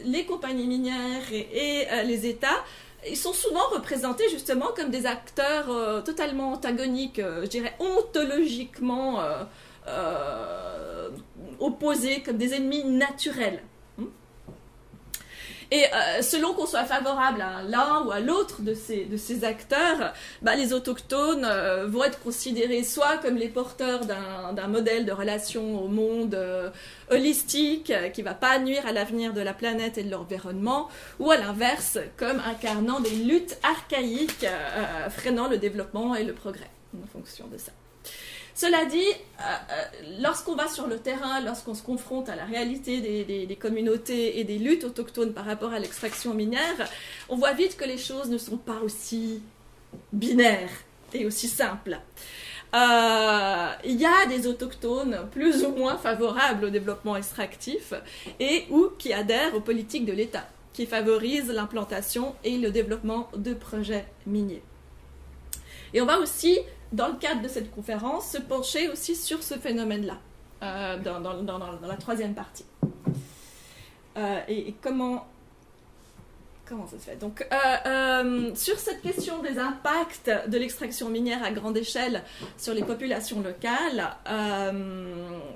C: les compagnies minières et les États, ils sont souvent représentés justement comme des acteurs totalement antagoniques, je dirais ontologiquement opposés, comme des ennemis naturels. Et selon qu'on soit favorable à l'un ou à l'autre de ces acteurs, les autochtones vont être considérés soit comme les porteurs d'un modèle de relation au monde holistique qui ne va pas nuire à l'avenir de la planète et de l'environnement, ou à l'inverse, comme incarnant des luttes archaïques freinant le développement et le progrès, en fonction de ça. Cela dit, lorsqu'on va sur le terrain, lorsqu'on se confronte à la réalité des communautés et des luttes autochtones par rapport à l'extraction minière, on voit vite que les choses ne sont pas aussi binaires et aussi simples. Il y a des autochtones plus ou moins favorables au développement extractif ou qui adhèrent aux politiques de l'État, qui favorisent l'implantation et le développement de projets miniers. Et on va aussi, dans le cadre de cette conférence, se pencher aussi sur ce phénomène-là, dans la troisième partie. Et comment ça se fait? Donc, sur cette question des impacts de l'extraction minière à grande échelle sur les populations locales,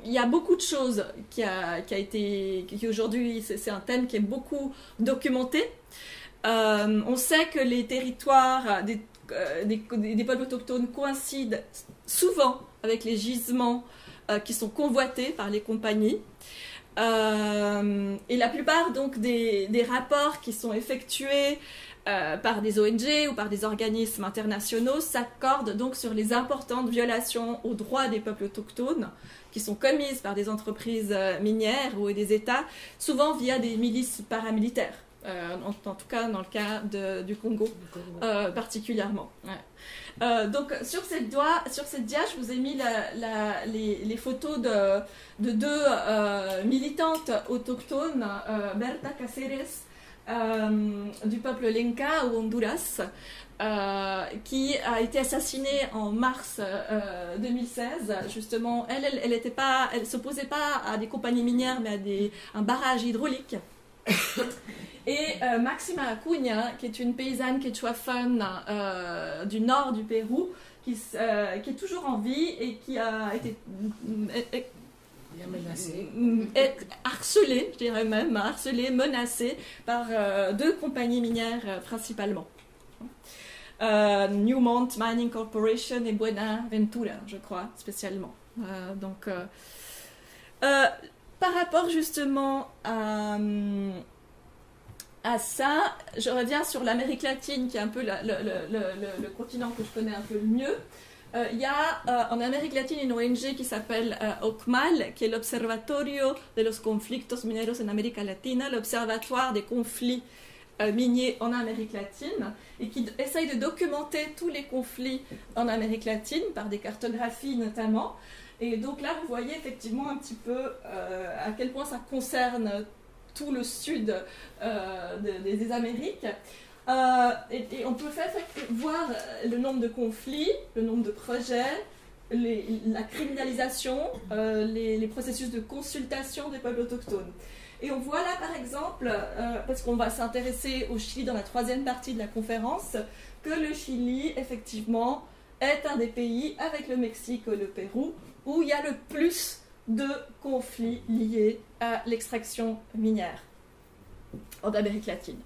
C: il y a beaucoup de choses qui aujourd'hui, c'est un thème qui est beaucoup documenté. On sait que les territoires des peuples autochtones coïncident souvent avec les gisements qui sont convoités par les compagnies. Et la plupart donc des rapports qui sont effectués par des ONG ou par des organismes internationaux s'accordent donc sur les importantes violations aux droits des peuples autochtones qui sont commises par des entreprises minières ou des États, souvent via des milices paramilitaires. En tout cas dans le cas du Congo particulièrement. Ouais. Donc sur cette dia, je vous ai mis les photos de deux militantes autochtones, Berta Cáceres du peuple Lenca au Honduras, qui a été assassinée en mars 2016. Justement, elle s'opposait pas à des compagnies minières, mais à un barrage hydraulique. Et Maxima Acuña, qui est une paysanne quechua-fun du nord du Pérou, qui est toujours en vie et qui a été harcelée, je dirais même, menacée par deux compagnies minières principalement. Newmont Mining Corporation et Buenaventura, je crois, spécialement. Par rapport justement à ça, je reviens sur l'Amérique latine, qui est un peu le continent que je connais un peu le mieux. Il y a en Amérique latine une ONG qui s'appelle OCMAL, qui est l'Observatorio de los Conflictos Mineros en América Latina, l'Observatoire des conflits miniers en Amérique latine, et qui essaye de documenter tous les conflits en Amérique latine, par des cartographies notamment. Et donc là, vous voyez effectivement un petit peu à quel point ça concerne tout le sud des Amériques. Et on peut voir le nombre de conflits, le nombre de projets, la criminalisation, les processus de consultation des peuples autochtones. Et on voit là, par exemple, parce qu'on va s'intéresser au Chili dans la troisième partie de la conférence, que le Chili, effectivement, est un des pays, avec le Mexique et le Pérou, où il y a le plus de conflits liés à l'extraction minière en Amérique latine.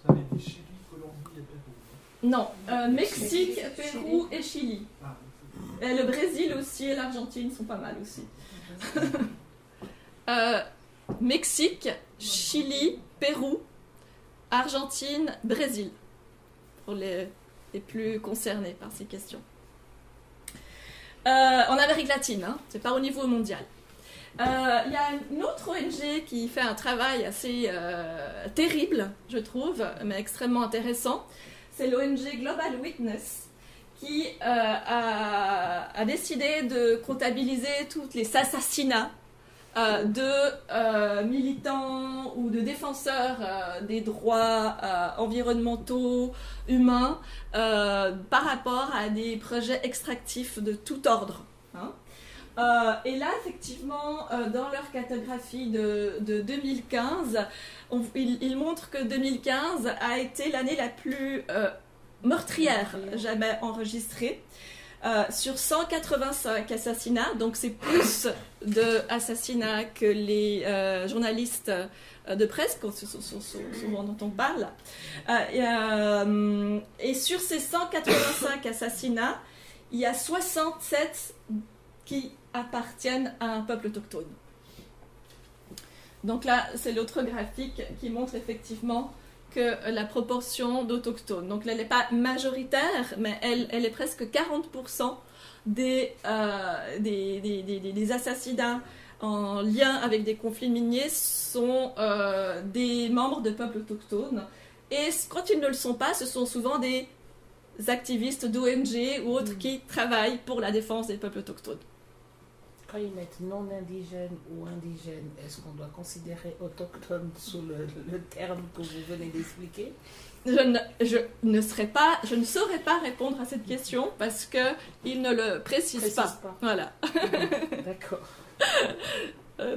E: Ça avait dit Chili, Colombie et Pérou.
C: Non, Mexique, Pérou et Chili. Et le Brésil aussi et l'Argentine sont pas mal aussi. Mexique, Chili, Pérou, Argentine, Brésil, pour les plus concernés par ces questions. En Amérique latine, hein, c'est pas au niveau mondial. Il y a une autre ONG qui fait un travail assez terrible, je trouve, mais extrêmement intéressant. C'est l'ONG Global Witness, qui a décidé de comptabiliser tous les assassinats de militants ou de défenseurs des droits environnementaux, humains, par rapport à des projets extractifs de tout ordre. Hein. Et là, effectivement, dans leur cartographie de 2015, ils montrent que 2015 a été l'année la plus meurtrière jamais enregistrée. Sur 185 assassinats, donc c'est plus d'assassinats que les journalistes de presse, souvent dont on parle. Et sur ces 185 assassinats, il y a 67 qui appartiennent à un peuple autochtone. Donc là, c'est l'autre graphique qui montre effectivement que la proportion d'autochtones. Donc là, elle n'est pas majoritaire, mais elle est presque 40% des assassinats en lien avec des conflits miniers sont des membres de peuples autochtones. Et quand ils ne le sont pas, ce sont souvent des activistes d'ONG ou autres qui travaillent pour la défense des peuples autochtones.
D: Quand ils mettent non indigène ou indigène, est-ce qu'on doit considérer autochtone sous le terme que vous venez d'expliquer?
C: Je ne saurais pas répondre à cette question parce qu'ils ne le précisent pas. Voilà.
D: D'accord.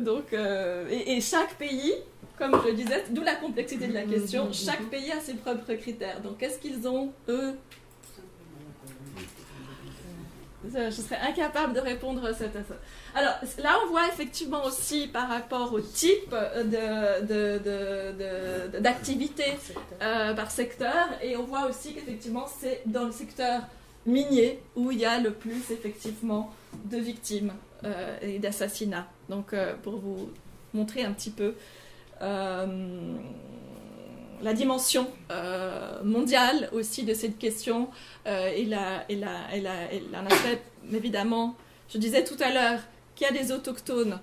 C: Donc, et chaque pays, comme je le disais, d'où la complexité de la question, chaque pays a ses propres critères. Donc, qu'est-ce qu'ils ont, eux? Je serais incapable de répondre à ça. Alors, là, on voit effectivement aussi par rapport au type d'activité par secteur, et on voit aussi qu'effectivement, c'est dans le secteur minier où il y a le plus, effectivement, de victimes et d'assassinats. Donc, pour vous montrer un petit peu la dimension mondiale aussi de cette question et un aspect, évidemment, je disais tout à l'heure qu'il y a des autochtones,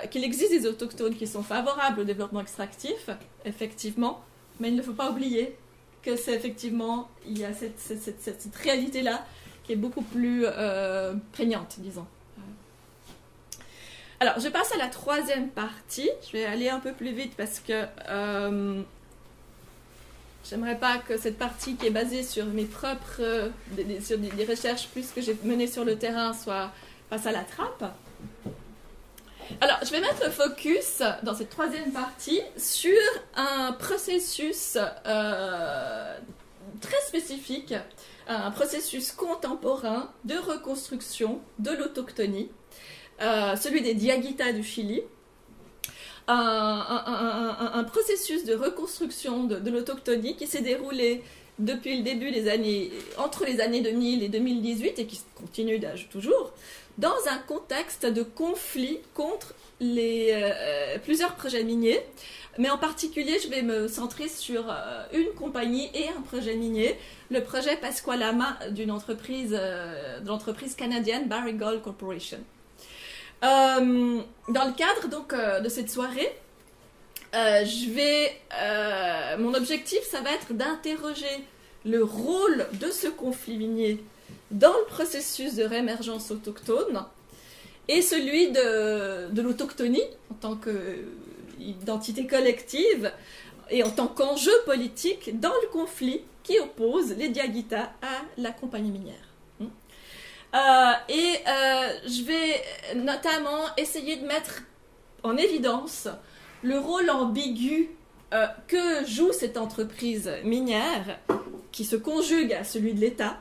C: qu'il existe des autochtones qui sont favorables au développement extractif, effectivement, mais il ne faut pas oublier que c'est effectivement, il y a cette réalité-là qui est beaucoup plus prégnante, disons. Alors, je passe à la troisième partie. Je vais aller un peu plus vite parce que j'aimerais pas que cette partie qui est basée sur mes propres sur des recherches plus que j'ai menées sur le terrain passe à la trappe. Alors, je vais mettre le focus dans cette troisième partie sur un processus très spécifique, un processus contemporain de reconstruction de l'autochtonie, celui des Diaguitas du Chili. Un processus de reconstruction de l'autochtonie qui s'est déroulé depuis le début entre les années 2000 et 2018 et qui continue toujours, dans un contexte de conflit contre plusieurs projets miniers. Mais en particulier, je vais me centrer sur une compagnie et un projet minier, le projet Pascualama de l'entreprise canadienne Barrick Gold Corporation. Dans le cadre donc de cette soirée, mon objectif, ça va être d'interroger le rôle de ce conflit minier dans le processus de réémergence autochtone et celui de l'autochtonie en tant qu'identité collective et en tant qu'enjeu politique dans le conflit qui oppose les Diaguitas à la compagnie minière. Je vais notamment essayer de mettre en évidence le rôle ambigu que joue cette entreprise minière, qui se conjugue à celui de l'État,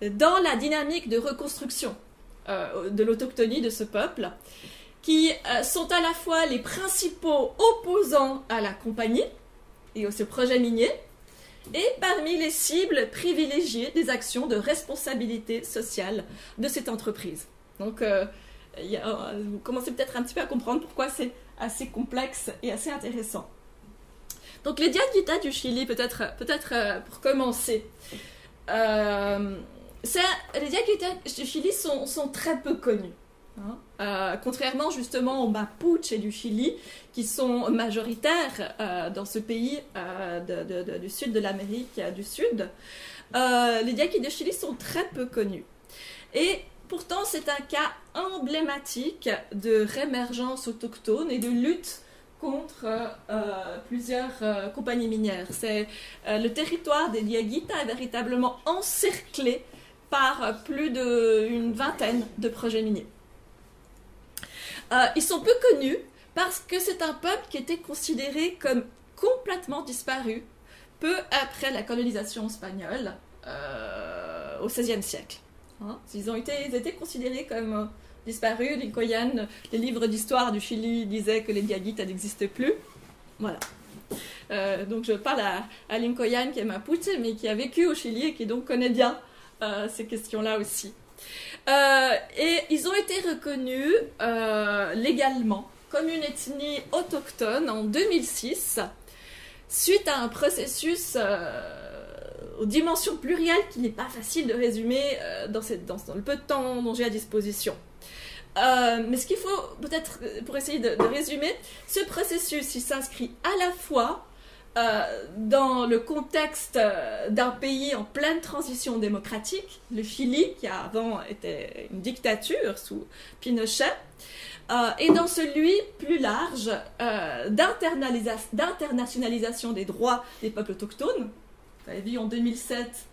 C: dans la dynamique de reconstruction de l'autochtonie de ce peuple, qui sont à la fois les principaux opposants à la compagnie et à ce projet minier, et parmi les cibles privilégiées des actions de responsabilité sociale de cette entreprise. Donc, vous commencez peut-être un petit peu à comprendre pourquoi c'est assez complexe et assez intéressant. Donc, les Diaguitas du Chili, peut-être pour commencer. Les Diaguitas du Chili sont très peu connus. Contrairement justement aux Mapuches du Chili, qui sont majoritaires dans ce pays du sud de l'Amérique du Sud, les Diaguitas du Chili sont très peu connus. Et Pourtant, c'est un cas emblématique de réémergence autochtone et de lutte contre plusieurs compagnies minières. Le territoire des Diaguita est véritablement encerclé par plus d'une vingtaine de projets miniers. Ils sont peu connus parce que c'est un peuple qui était considéré comme complètement disparu peu après la colonisation espagnole au XVIe siècle. Ils étaient considérés comme disparus. Lincoln, les livres d'histoire du Chili disaient que les Diaguitas n'existaient plus. Voilà. Donc je parle à Lincoln qui est mapuche, mais qui a vécu au Chili et qui donc connaît bien ces questions-là aussi. Et ils ont été reconnus légalement comme une ethnie autochtone en 2006, suite à un processus aux dimensions plurielles qu'il n'est pas facile de résumer dans le peu de temps dont j'ai à disposition. Mais ce qu'il faut peut-être, pour essayer de résumer, ce processus, il s'inscrit à la fois dans le contexte d'un pays en pleine transition démocratique, le Chili, qui avant était une dictature sous Pinochet, et dans celui plus large d'internationalisation des droits des peuples autochtones. Vous avez vu en 2007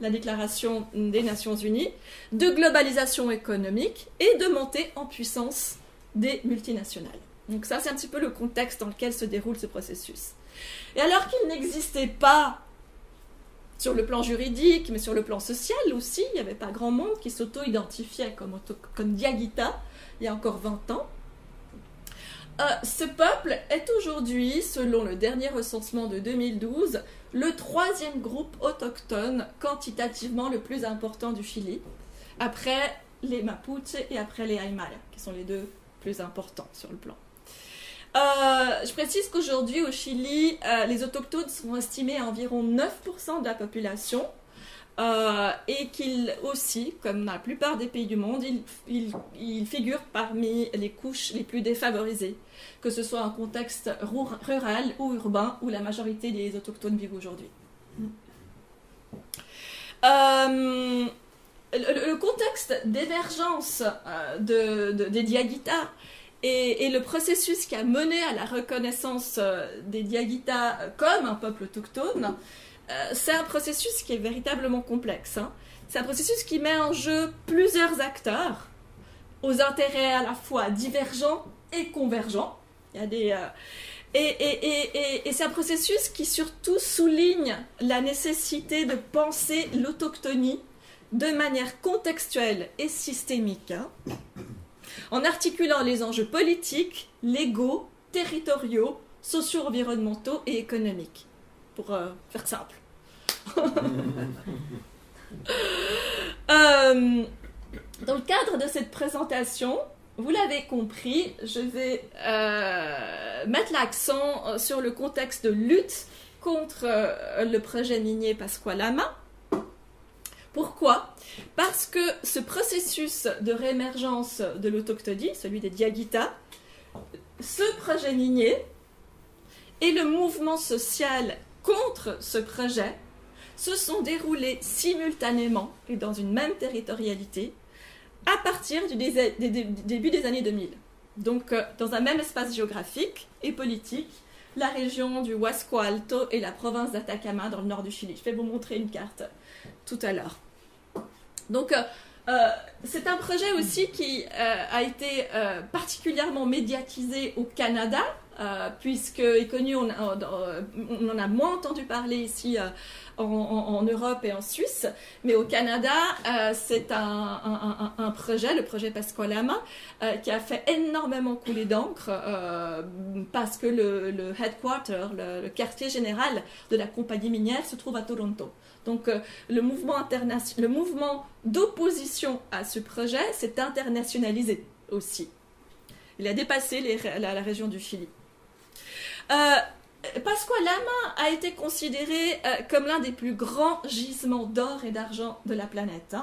C: la déclaration des Nations Unies, de globalisation économique et de montée en puissance des multinationales. Donc ça, c'est un petit peu le contexte dans lequel se déroule ce processus. Et alors qu'il n'existait pas sur le plan juridique, mais sur le plan social aussi, il n'y avait pas grand monde qui s'auto-identifiait comme Diaguita il y a encore 20 ans. Ce peuple est aujourd'hui, selon le dernier recensement de 2012, le 3e groupe autochtone quantitativement le plus important du Chili, après les Mapuches et après les Aymara, qui sont les deux plus importants sur le plan. Je précise qu'aujourd'hui au Chili, les autochtones sont estimés à environ 9% de la population et qu'ils aussi, comme dans la plupart des pays du monde, ils figurent parmi les couches les plus défavorisées, que ce soit un contexte rural ou urbain où la majorité des autochtones vivent aujourd'hui. Le contexte d'émergence des Diaguitas et le processus qui a mené à la reconnaissance des Diaguitas comme un peuple autochtone, c'est un processus qui est véritablement complexe. C'est un processus qui met en jeu plusieurs acteurs aux intérêts à la fois divergents et convergents. Il y a des, et c'est un processus qui surtout souligne la nécessité de penser l'autochtonie de manière contextuelle et systémique, en articulant les enjeux politiques, légaux, territoriaux, socio-environnementaux et économiques, pour faire simple. Dans le cadre de cette présentation, vous l'avez compris, je vais mettre l'accent sur le contexte de lutte contre le projet minier Pascua-Lama. Pourquoi ? Parce que ce processus de réémergence de l'autochtonie, celui des Diaguitas, ce projet minier et le mouvement social contre ce projet se sont déroulés simultanément et dans une même territorialité à partir du début des années 2000. Donc, dans un même espace géographique et politique, la région du Huasco Alto et la province d'Atacama dans le nord du Chili. Je vais vous montrer une carte tout à l'heure. Donc, c'est un projet aussi qui a été particulièrement médiatisé au Canada, puisque est connu, on en a moins entendu parler ici en Europe et en Suisse, mais au Canada, c'est un projet, le projet Pascua-Lama, qui a fait énormément couler d'encre parce que le headquarter, le quartier général de la compagnie minière se trouve à Toronto. Donc le mouvement d'opposition à ce projet s'est internationalisé aussi. Il a dépassé la région du Chili. Pascua-Lama a été considéré comme l'un des plus grands gisements d'or et d'argent de la planète.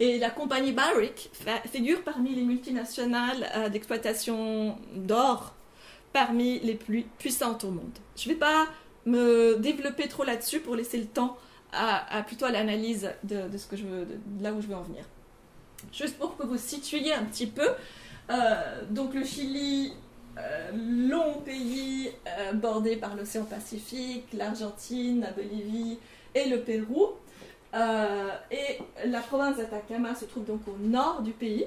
C: Et la compagnie Barrick figure parmi les multinationales d'exploitation d'or, parmi les plus puissantes au monde. Je ne vais pas me développer trop là-dessus pour laisser le temps plutôt à l'analyse de ce que je veux, de là où je veux en venir. Juste pour que vous situiez un petit peu, donc le Chili, long pays bordé par l'océan Pacifique, l'Argentine, la Bolivie et le Pérou. Et la province d'Atacama se trouve donc au nord du pays.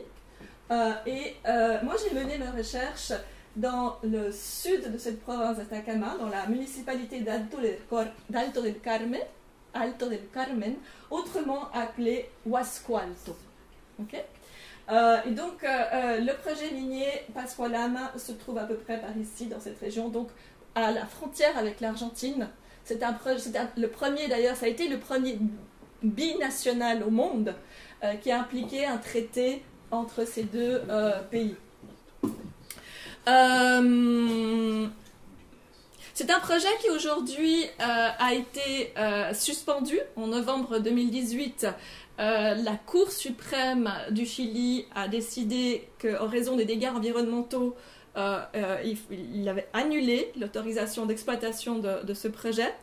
C: Moi j'ai mené mes recherches dans le sud de cette province d'Atacama, dans la municipalité d'Alto del Carmen, autrement appelée Huascoalto. Okay. Et donc le projet minier Pascualama se trouve à peu près par ici, dans cette région, donc à la frontière avec l'Argentine. Le premier d'ailleurs, ça a été le premier binational au monde qui a impliqué un traité entre ces deux pays. C'est un projet qui aujourd'hui a été suspendu en novembre 2018. La Cour suprême du Chili a décidé qu'en raison des dégâts environnementaux, il avait annulé l'autorisation d'exploitation de ce projet.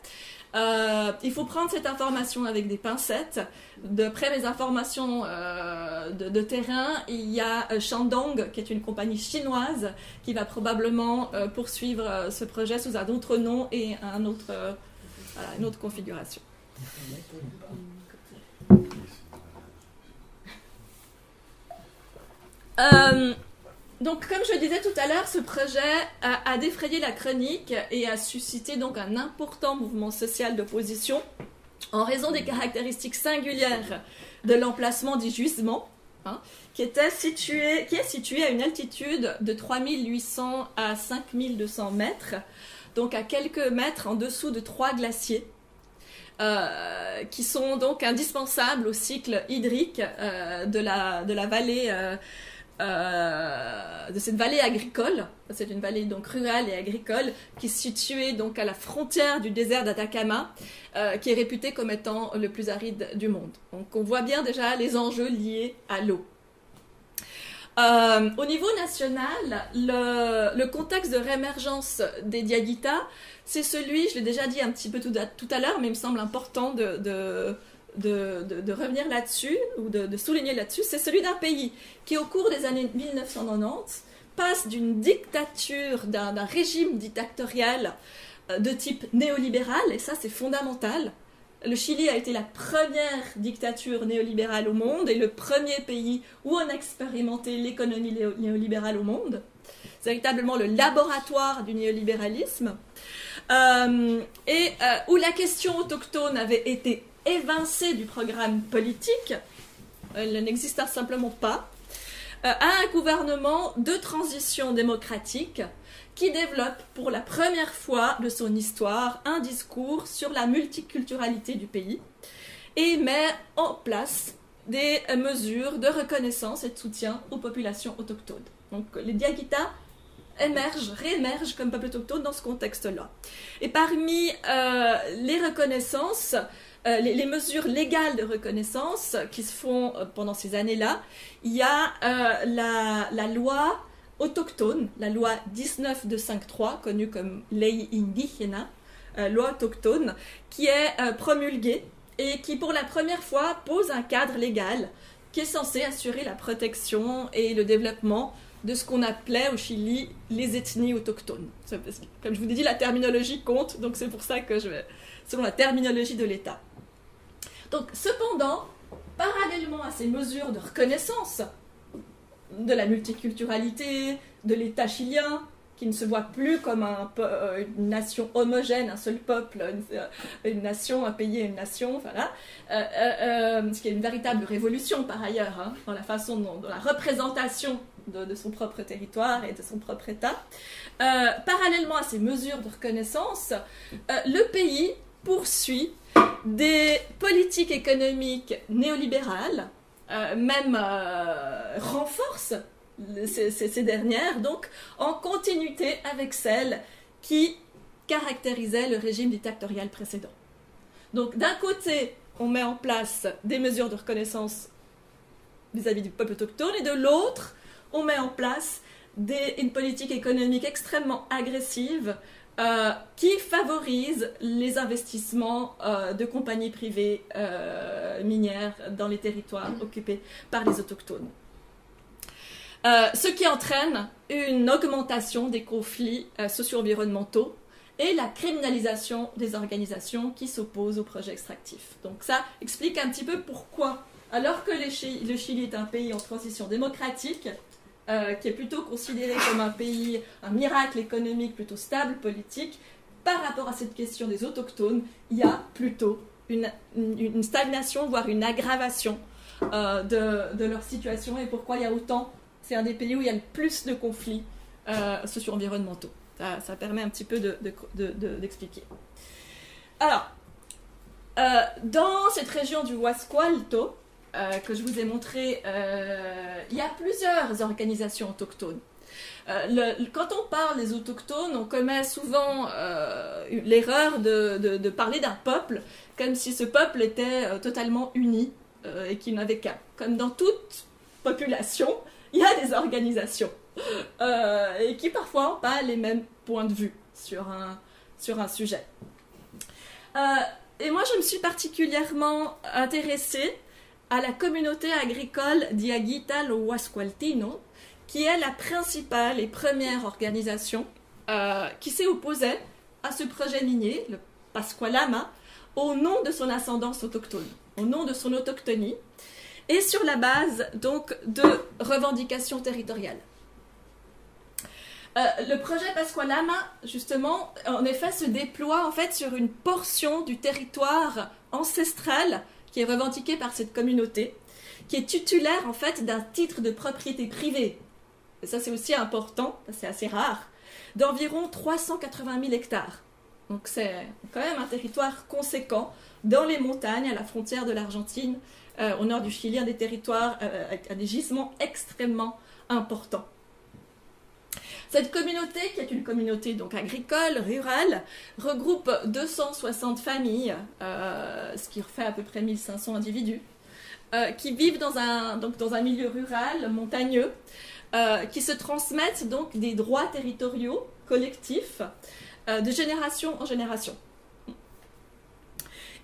C: Il faut prendre cette information avec des pincettes. D'après mes informations de terrain, il y a Shandong, qui est une compagnie chinoise, qui va probablement poursuivre ce projet sous un autre nom et une autre configuration. Donc, comme je disais tout à l'heure, ce projet a défrayé la chronique et a suscité donc un important mouvement social d'opposition en raison des caractéristiques singulières de l'emplacement du gisement, qui est situé à une altitude de 3800 à 5200 mètres, donc à quelques mètres en dessous de 3 glaciers. Qui sont donc indispensables au cycle hydrique de la vallée, de cette vallée agricole. C'est une vallée donc rurale et agricole qui est située donc à la frontière du désert d'Atacama, qui est réputé comme étant le plus aride du monde. Donc on voit bien déjà les enjeux liés à l'eau. Au niveau national, le contexte de réémergence des Diaguitas, c'est celui, je l'ai déjà dit un petit peu tout à l'heure, mais il me semble important de revenir là-dessus, ou de souligner là-dessus, c'est celui d'un pays qui, au cours des années 1990, passe d'une dictature, d'un régime dictatorial de type néolibéral, et ça c'est fondamental. Le Chili a été la première dictature néolibérale au monde et le premier pays où on a expérimenté l'économie néolibérale au monde. C'est véritablement le laboratoire du néolibéralisme. Où la question autochtone avait été évincée du programme politique, elle n'exista simplement pas, à un gouvernement de transition démocratique qui développe pour la première fois de son histoire un discours sur la multiculturalité du pays et met en place des mesures de reconnaissance et de soutien aux populations autochtones. Donc les Diaguitas réémergent comme peuple autochtone dans ce contexte-là. Et parmi les reconnaissances, les mesures légales de reconnaissance qui se font pendant ces années-là, il y a la loi autochtone, la loi 19253, connue comme Ley Indígena, loi autochtone, qui est promulguée et qui pour la première fois pose un cadre légal qui est censé assurer la protection et le développement de ce qu'on appelait au Chili les ethnies autochtones. Comme je vous ai dit, la terminologie compte, donc c'est pour ça que je vais selon la terminologie de l'État. Donc, cependant, parallèlement à ces mesures de reconnaissance de la multiculturalité, de l'État chilien, qui ne se voit plus comme une nation homogène, un seul peuple, une nation, un pays et une nation, voilà. Ce qui est une véritable révolution par ailleurs, dans la façon, dans la représentation de son propre territoire et de son propre État. Parallèlement à ces mesures de reconnaissance, le pays poursuit des politiques économiques néolibérales, même renforce ces dernières, donc en continuité avec celles qui caractérisaient le régime dictatorial précédent. Donc d'un côté, on met en place des mesures de reconnaissance vis-à-vis du peuple autochtone, et de l'autre, on met en place une politique économique extrêmement agressive qui favorise les investissements de compagnies privées minières dans les territoires occupés par les autochtones. Ce qui entraîne une augmentation des conflits socio-environnementaux et la criminalisation des organisations qui s'opposent aux projets extractifs. Donc ça explique un petit peu pourquoi, alors que le Chili est un pays en transition démocratique, qui est plutôt considéré comme un pays, un miracle économique plutôt stable, politique, par rapport à cette question des autochtones, il y a plutôt une stagnation, voire une aggravation de leur situation, et pourquoi il y a autant, c'est un des pays où il y a le plus de conflits socio-environnementaux. Ça permet un petit peu d'expliquer. Alors, dans cette région du Huasco Alto, que je vous ai montré, il y a plusieurs organisations autochtones. Quand on parle des autochtones, on commet souvent l'erreur de parler d'un peuple comme si ce peuple était totalement uni et qu'il n'avait qu'un. Comme dans toute population, il y a des organisations et qui parfois n'ont pas les mêmes points de vue sur un sujet. Et moi, je me suis particulièrement intéressée à la communauté agricole Diaguita Lo Huascualtino, qui est la principale et première organisation qui s'est opposée à ce projet minier, le Pascualama, au nom de son ascendance autochtone, au nom de son autochtonie, et sur la base donc de revendications territoriales. Le projet Pascualama, justement, en effet, se déploie en fait sur une portion du territoire ancestral qui est revendiqué par cette communauté, qui est titulaire en fait d'un titre de propriété privée. Et ça, c'est aussi important, c'est assez rare, d'environ 380 000 hectares. Donc c'est quand même un territoire conséquent dans les montagnes, à la frontière de l'Argentine, au nord du Chili, un des territoires avec des gisements extrêmement importants. Cette communauté, qui est une communauté donc agricole, rurale, regroupe 260 familles, ce qui fait à peu près 1500 individus, qui vivent dans un milieu rural, montagneux, qui se transmettent donc des droits territoriaux collectifs de génération en génération.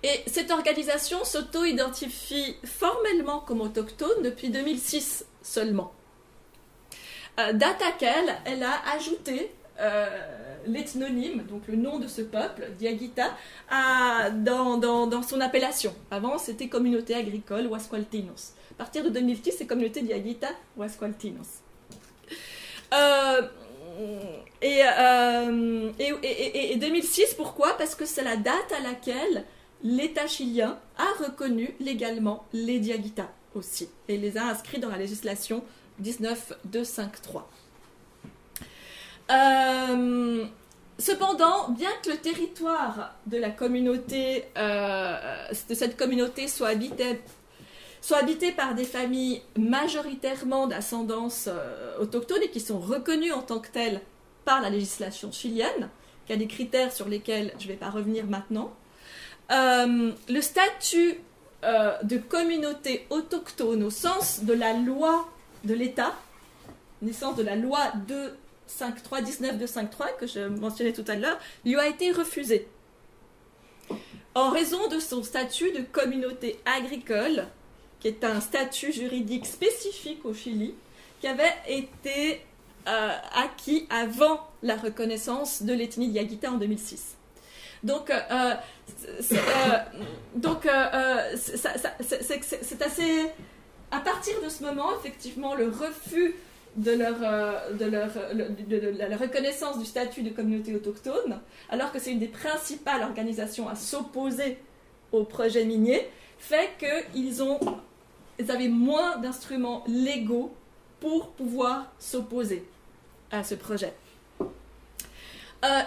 C: Et cette organisation s'auto-identifie formellement comme autochtone depuis 2006 seulement. Date à laquelle elle a ajouté l'ethnonyme, donc le nom de ce peuple, Diaguita, dans son appellation. Avant, c'était Communauté agricole Huascualtinos. À partir de 2006, c'est Communauté Diaguita Huascualtinos. Et 2006, pourquoi? Parce que c'est la date à laquelle l'État chilien a reconnu légalement les Diaguitas aussi, et les a inscrits dans la législation 19253. Cependant, bien que le territoire de la communauté, de cette communauté soit habité par des familles majoritairement d'ascendance autochtone et qui sont reconnues en tant que telles par la législation chilienne, qui a des critères sur lesquels je ne vais pas revenir maintenant, le statut de communauté autochtone au sens de la loi de l'État, naissance de la loi 1953 que je mentionnais tout à l'heure, lui a été refusé en raison de son statut de communauté agricole, qui est un statut juridique spécifique au Chili, qui avait été acquis avant la reconnaissance de l'ethnie Diaguita en 2006. Donc, c'est assez... À partir de ce moment, effectivement, le refus de la reconnaissance du statut de communauté autochtone, alors que c'est une des principales organisations à s'opposer au projet minier, fait qu'ils avaient moins d'instruments légaux pour pouvoir s'opposer à ce projet.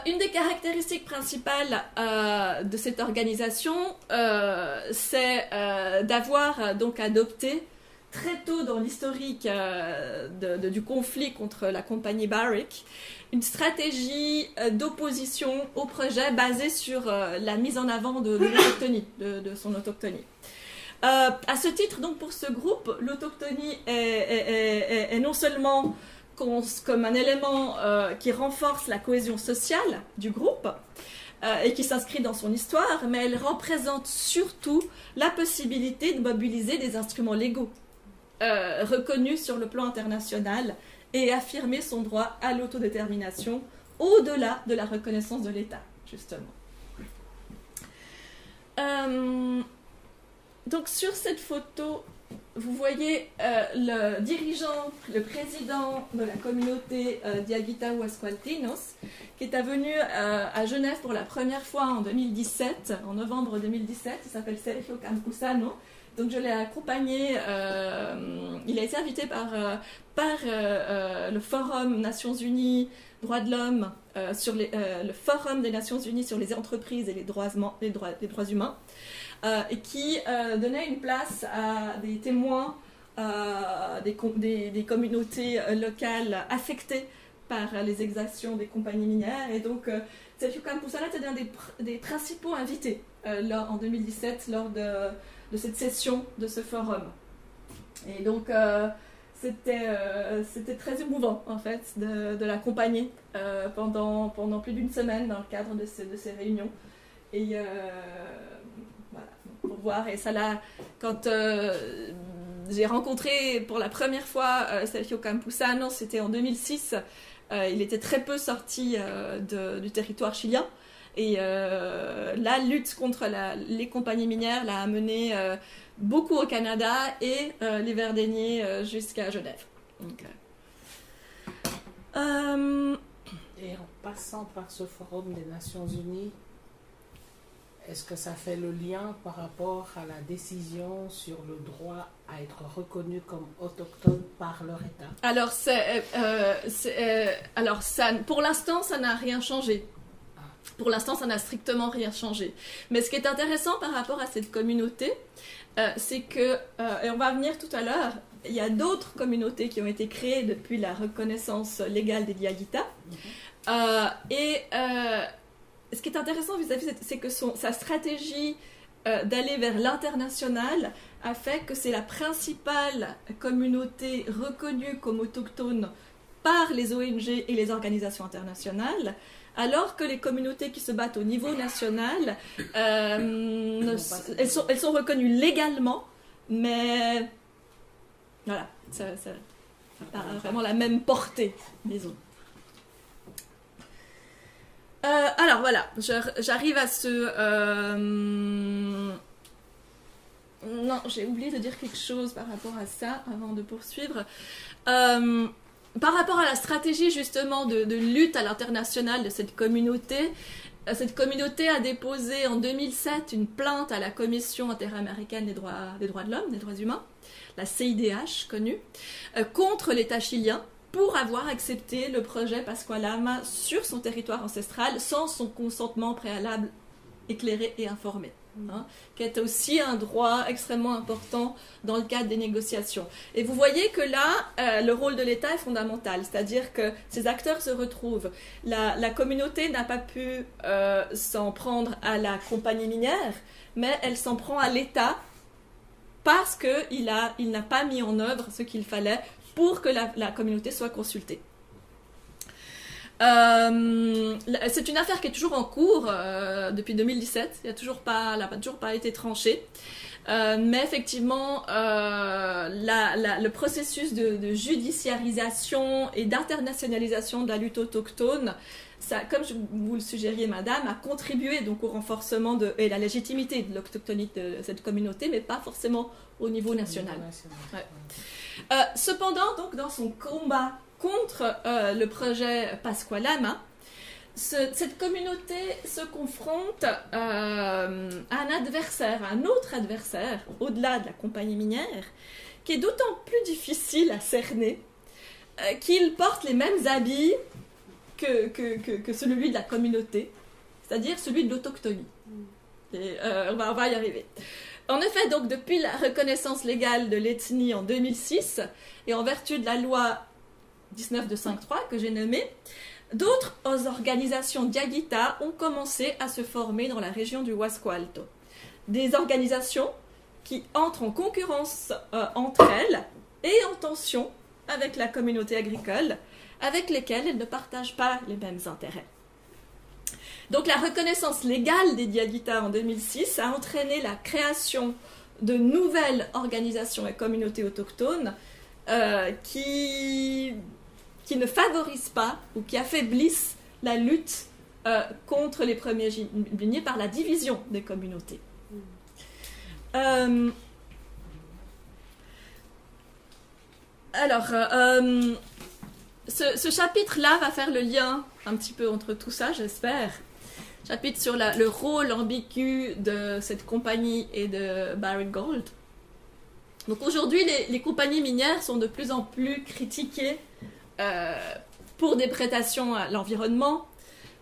C: Une des caractéristiques principales de cette organisation, c'est d'avoir donc adopté très tôt dans l'historique du conflit contre la compagnie Barrick, une stratégie d'opposition au projet basée sur la mise en avant de l'autochtonie, de son autochtonie. À ce titre, donc, pour ce groupe, l'autochtonie est non seulement comme un élément qui renforce la cohésion sociale du groupe et qui s'inscrit dans son histoire, mais elle représente surtout la possibilité de mobiliser des instruments légaux reconnus sur le plan international et affirmer son droit à l'autodétermination au-delà de la reconnaissance de l'État, justement. Donc sur cette photo, vous voyez le dirigeant, le président de la communauté Diaguita Huascualtinos, qui est venu à Genève pour la première fois en 2017, en novembre 2017. Il s'appelle Sergio Campuzano. Donc je l'ai accompagné, il a été invité par le Forum Nations Unies Droits de l'Homme, le Forum des Nations Unies sur les entreprises et les droits humains, et qui donnait une place à des témoins des communautés locales affectées par les exactions des compagnies minières. Et donc Sergio Campuzano était un des principaux invités en 2017 lors de cette session de ce forum. Et donc c'était très émouvant en fait de l'accompagner pendant plus d'une semaine dans le cadre de ces réunions. Et voilà, pour voir. Et ça l'a, quand j'ai rencontré pour la première fois Sergio Campuzano, c'était en 2006. Il était très peu sorti du territoire chilien. Et la lutte contre les compagnies minières l'a amené beaucoup au Canada et les Verdeniers jusqu'à Genève. Donc,
D: et en passant par ce forum des Nations Unies, est-ce que ça fait le lien par rapport à la décision sur le droit à être reconnu comme autochtone par leur État?
C: Alors, pour l'instant, ça n'a rien changé. Pour l'instant, ça n'a strictement rien changé. Mais ce qui est intéressant par rapport à cette communauté, c'est que, et on va venir tout à l'heure, il y a d'autres communautés qui ont été créées depuis la reconnaissance légale des Diaguita. Ce qui est intéressant vis-à-vis, c'est que sa stratégie d'aller vers l'international a fait que c'est la principale communauté reconnue comme autochtone par les ONG et les organisations internationales, alors que les communautés qui se battent au niveau national, elles sont reconnues légalement, mais voilà, ça n'a pas vraiment la même portée, disons. Alors voilà, j'arrive à ce... Non, j'ai oublié de dire quelque chose par rapport à ça avant de poursuivre. Par rapport à la stratégie justement de lutte à l'international de cette communauté a déposé en 2007 une plainte à la Commission interaméricaine des droits de l'homme, des droits humains, la CIDH connue, contre l'État chilien pour avoir accepté le projet Pascualama sur son territoire ancestral sans son consentement préalable éclairé et informé. Qui est aussi un droit extrêmement important dans le cadre des négociations. Et vous voyez que là, le rôle de l'État est fondamental, c'est-à-dire que ces acteurs se retrouvent. La communauté n'a pas pu s'en prendre à la compagnie minière, mais elle s'en prend à l'État parce qu'il n'a pas mis en œuvre ce qu'il fallait pour que la communauté soit consultée. C'est une affaire qui est toujours en cours depuis 2017. Elle n'a toujours pas été tranchée. Mais effectivement, le processus de judiciarisation et d'internationalisation de la lutte autochtone, ça, comme vous le suggériez, madame, a contribué donc au renforcement et la légitimité de l'autochtonie de cette communauté, mais pas forcément au niveau national. Ouais. Cependant, donc, dans son combat contre le projet Pascualama, cette communauté se confronte à un autre adversaire, au-delà de la compagnie minière, qui est d'autant plus difficile à cerner qu'il porte les mêmes habits que celui de la communauté, c'est-à-dire celui de l'autochtonie. On va y arriver. En effet, donc, depuis la reconnaissance légale de l'ethnie en 2006, et en vertu de la loi 19.253 que j'ai nommée, d'autres organisations Diaguita ont commencé à se former dans la région du Huasco Alto. Des organisations qui entrent en concurrence entre elles et en tension avec la communauté agricole, avec lesquelles elles ne partagent pas les mêmes intérêts. Donc la reconnaissance légale des Diaguitas en 2006 a entraîné la création de nouvelles organisations et communautés autochtones qui ne favorisent pas ou qui affaiblissent la lutte contre les premiers gibiers par la division des communautés. Ce chapitre-là va faire le lien un petit peu entre tout ça, j'espère. Chapitre sur le rôle ambigu de cette compagnie et de Barrick Gold. Donc aujourd'hui, les compagnies minières sont de plus en plus critiquées pour des prédations à l'environnement,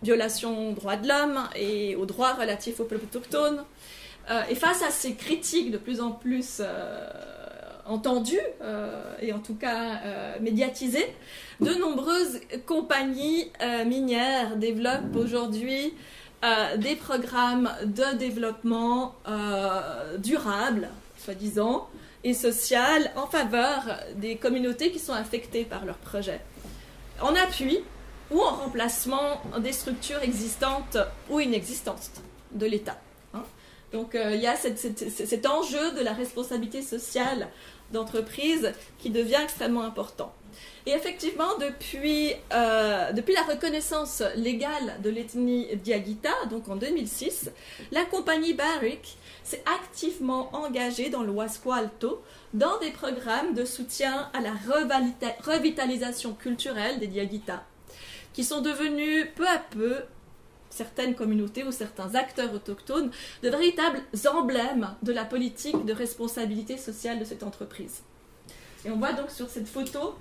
C: violations aux droits de l'homme et aux droits relatifs aux peuples autochtones. Et face à ces critiques de plus en plus entendues et en tout cas médiatisées, de nombreuses compagnies minières développent aujourd'hui des programmes de développement durable, soi-disant, et social en faveur des communautés qui sont affectées par leurs projets, en appui ou en remplacement des structures existantes ou inexistantes de l'État. Donc il y a cet enjeu de la responsabilité sociale d'entreprise qui devient extrêmement important. Et effectivement, depuis la reconnaissance légale de l'ethnie Diaguita, donc en 2006, la compagnie Barrick s'est activement engagée dans le Wasco Alto dans des programmes de soutien à la revitalisation culturelle des Diaguita, qui sont devenus peu à peu, certaines communautés ou certains acteurs autochtones, de véritables emblèmes de la politique de responsabilité sociale de cette entreprise. Et on voit donc sur cette photo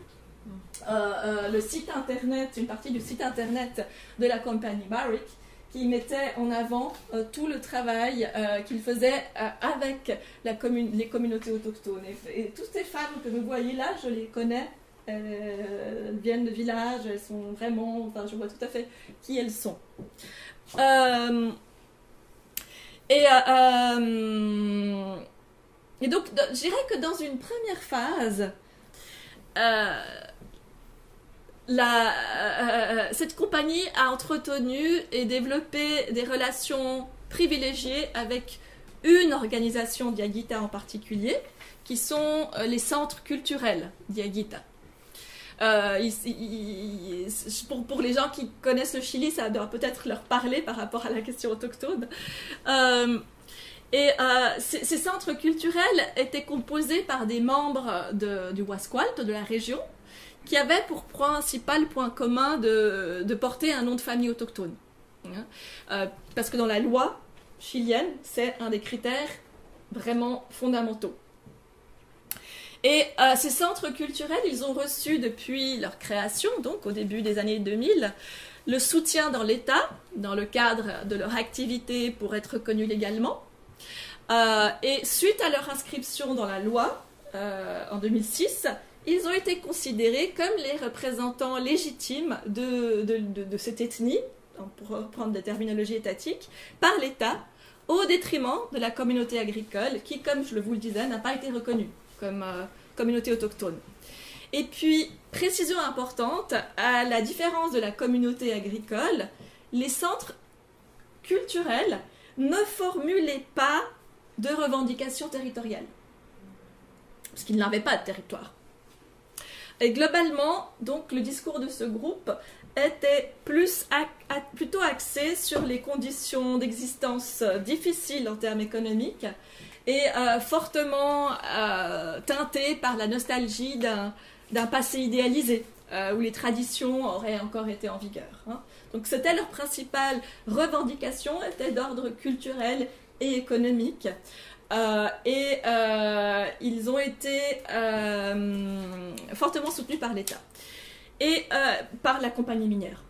C: le site internet, une partie du site internet de la compagnie Barrick, qui mettait en avant tout le travail qu'il faisait avec les communautés autochtones. Et toutes ces femmes que vous voyez là, je les connais, elles viennent de villages, elles sont vraiment, enfin, je vois tout à fait qui elles sont. Et donc, je dirais que dans une première phase, cette compagnie a entretenu et développé des relations privilégiées avec une organisation Diaguita en particulier, qui sont les centres culturels Diaguita. Pour les gens qui connaissent le Chili, ça doit peut-être leur parler par rapport à la question autochtone. Ces centres culturels étaient composés par des membres du Wasco Alto, de la région, qui avaient pour principal point commun de porter un nom de famille autochtone. Parce que dans la loi chilienne, c'est un des critères vraiment fondamentaux. Et ces centres culturels, ils ont reçu depuis leur création, donc au début des années 2000, le soutien dans l'État, dans le cadre de leur activité pour être reconnus légalement. Et suite à leur inscription dans la loi en 2006, ils ont été considérés comme les représentants légitimes de cette ethnie, pour reprendre des terminologies étatiques, par l'État, au détriment de la communauté agricole qui, comme je vous le disais, n'a pas été reconnue comme communauté autochtone. Et puis, précision importante, à la différence de la communauté agricole, les centres culturels ne formulaient pas de revendications territoriales, parce qu'ils n'avaient pas de territoire. Et globalement, donc, le discours de ce groupe était plutôt axé sur les conditions d'existence difficiles en termes économiques et fortement teinté par la nostalgie d'un passé idéalisé, où les traditions auraient encore été en vigueur. Donc c'était leur principale revendication, était d'ordre culturel et économique. Ils ont été fortement soutenus par l'État et par la compagnie minière.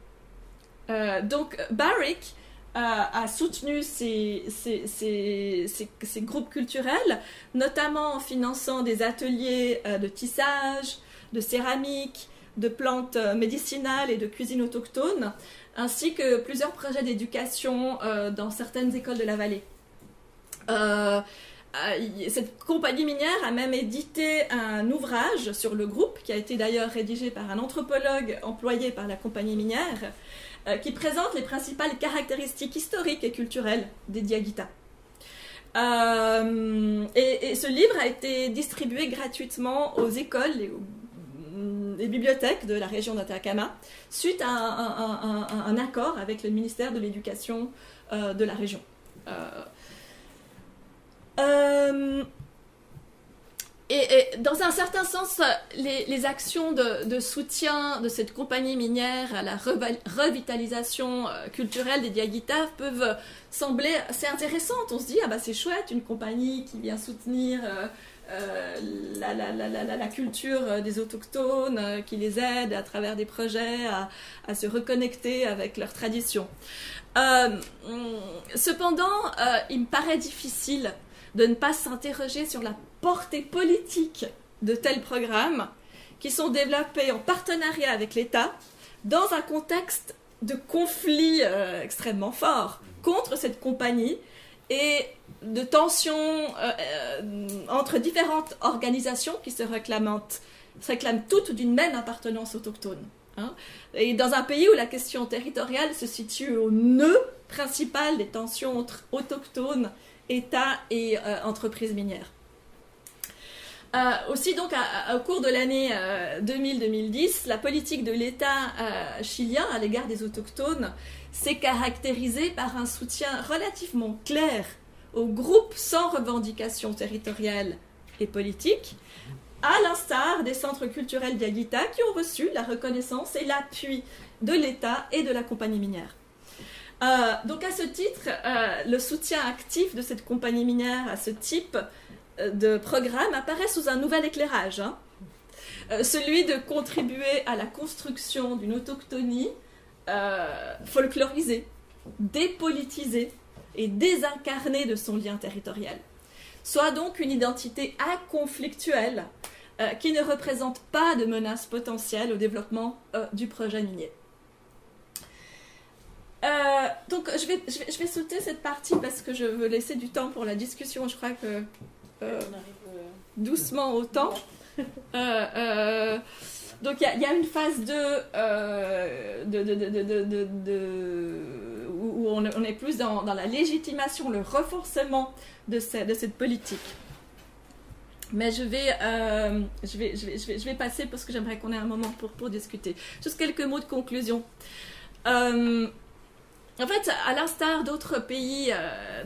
C: Donc Barrick a soutenu ces groupes culturels, notamment en finançant des ateliers de tissage, de céramique, de plantes médicinales et de cuisine autochtone, ainsi que plusieurs projets d'éducation dans certaines écoles de la vallée. cette compagnie minière a même édité un ouvrage sur le groupe, qui a été d'ailleurs rédigé par un anthropologue employé par la compagnie minière, qui présente les principales caractéristiques historiques et culturelles des Diaguitas. Et ce livre a été distribué gratuitement aux écoles et aux bibliothèques de la région d'Atacama, suite à un accord avec le ministère de l'Éducation de la région. Et dans un certain sens, les actions de soutien de cette compagnie minière à la revitalisation culturelle des Diaguitas peuvent sembler assez intéressantes. On se dit, ah bah c'est chouette, une compagnie qui vient soutenir la culture des autochtones, qui les aide à travers des projets à se reconnecter avec leurs traditions. Cependant, il me paraît difficile de ne pas s'interroger sur la portée politique de tels programmes qui sont développés en partenariat avec l'État dans un contexte de conflit extrêmement fort contre cette compagnie et de tensions entre différentes organisations qui se réclament toutes d'une même appartenance autochtone. Hein. Et dans un pays où la question territoriale se situe au nœud principal des tensions entre autochtones, État et entreprises minières. Aussi, donc, au cours de l'année 2000-2010, la politique de l'État chilien à l'égard des autochtones s'est caractérisée par un soutien relativement clair aux groupes sans revendication territoriale et politique, à l'instar des centres culturels Diaguita qui ont reçu la reconnaissance et l'appui de l'État et de la compagnie minière. Donc à ce titre, le soutien actif de cette compagnie minière à ce type de programme apparaît sous un nouvel éclairage, hein. Celui de contribuer à la construction d'une autochtonie folklorisée, dépolitisée et désincarnée de son lien territorial, soit donc une identité aconflictuelle qui ne représente pas de menace potentielle au développement du projet minier. Donc je vais sauter cette partie parce que je veux laisser du temps pour la discussion. Je crois que
A: on arrive
C: doucement au temps. Donc il y a une phase 2 où on est plus dans la légitimation, le renforcement de cette politique. Mais je vais passer parce que j'aimerais qu'on ait un moment pour discuter. Juste quelques mots de conclusion. En fait, à l'instar d'autres pays,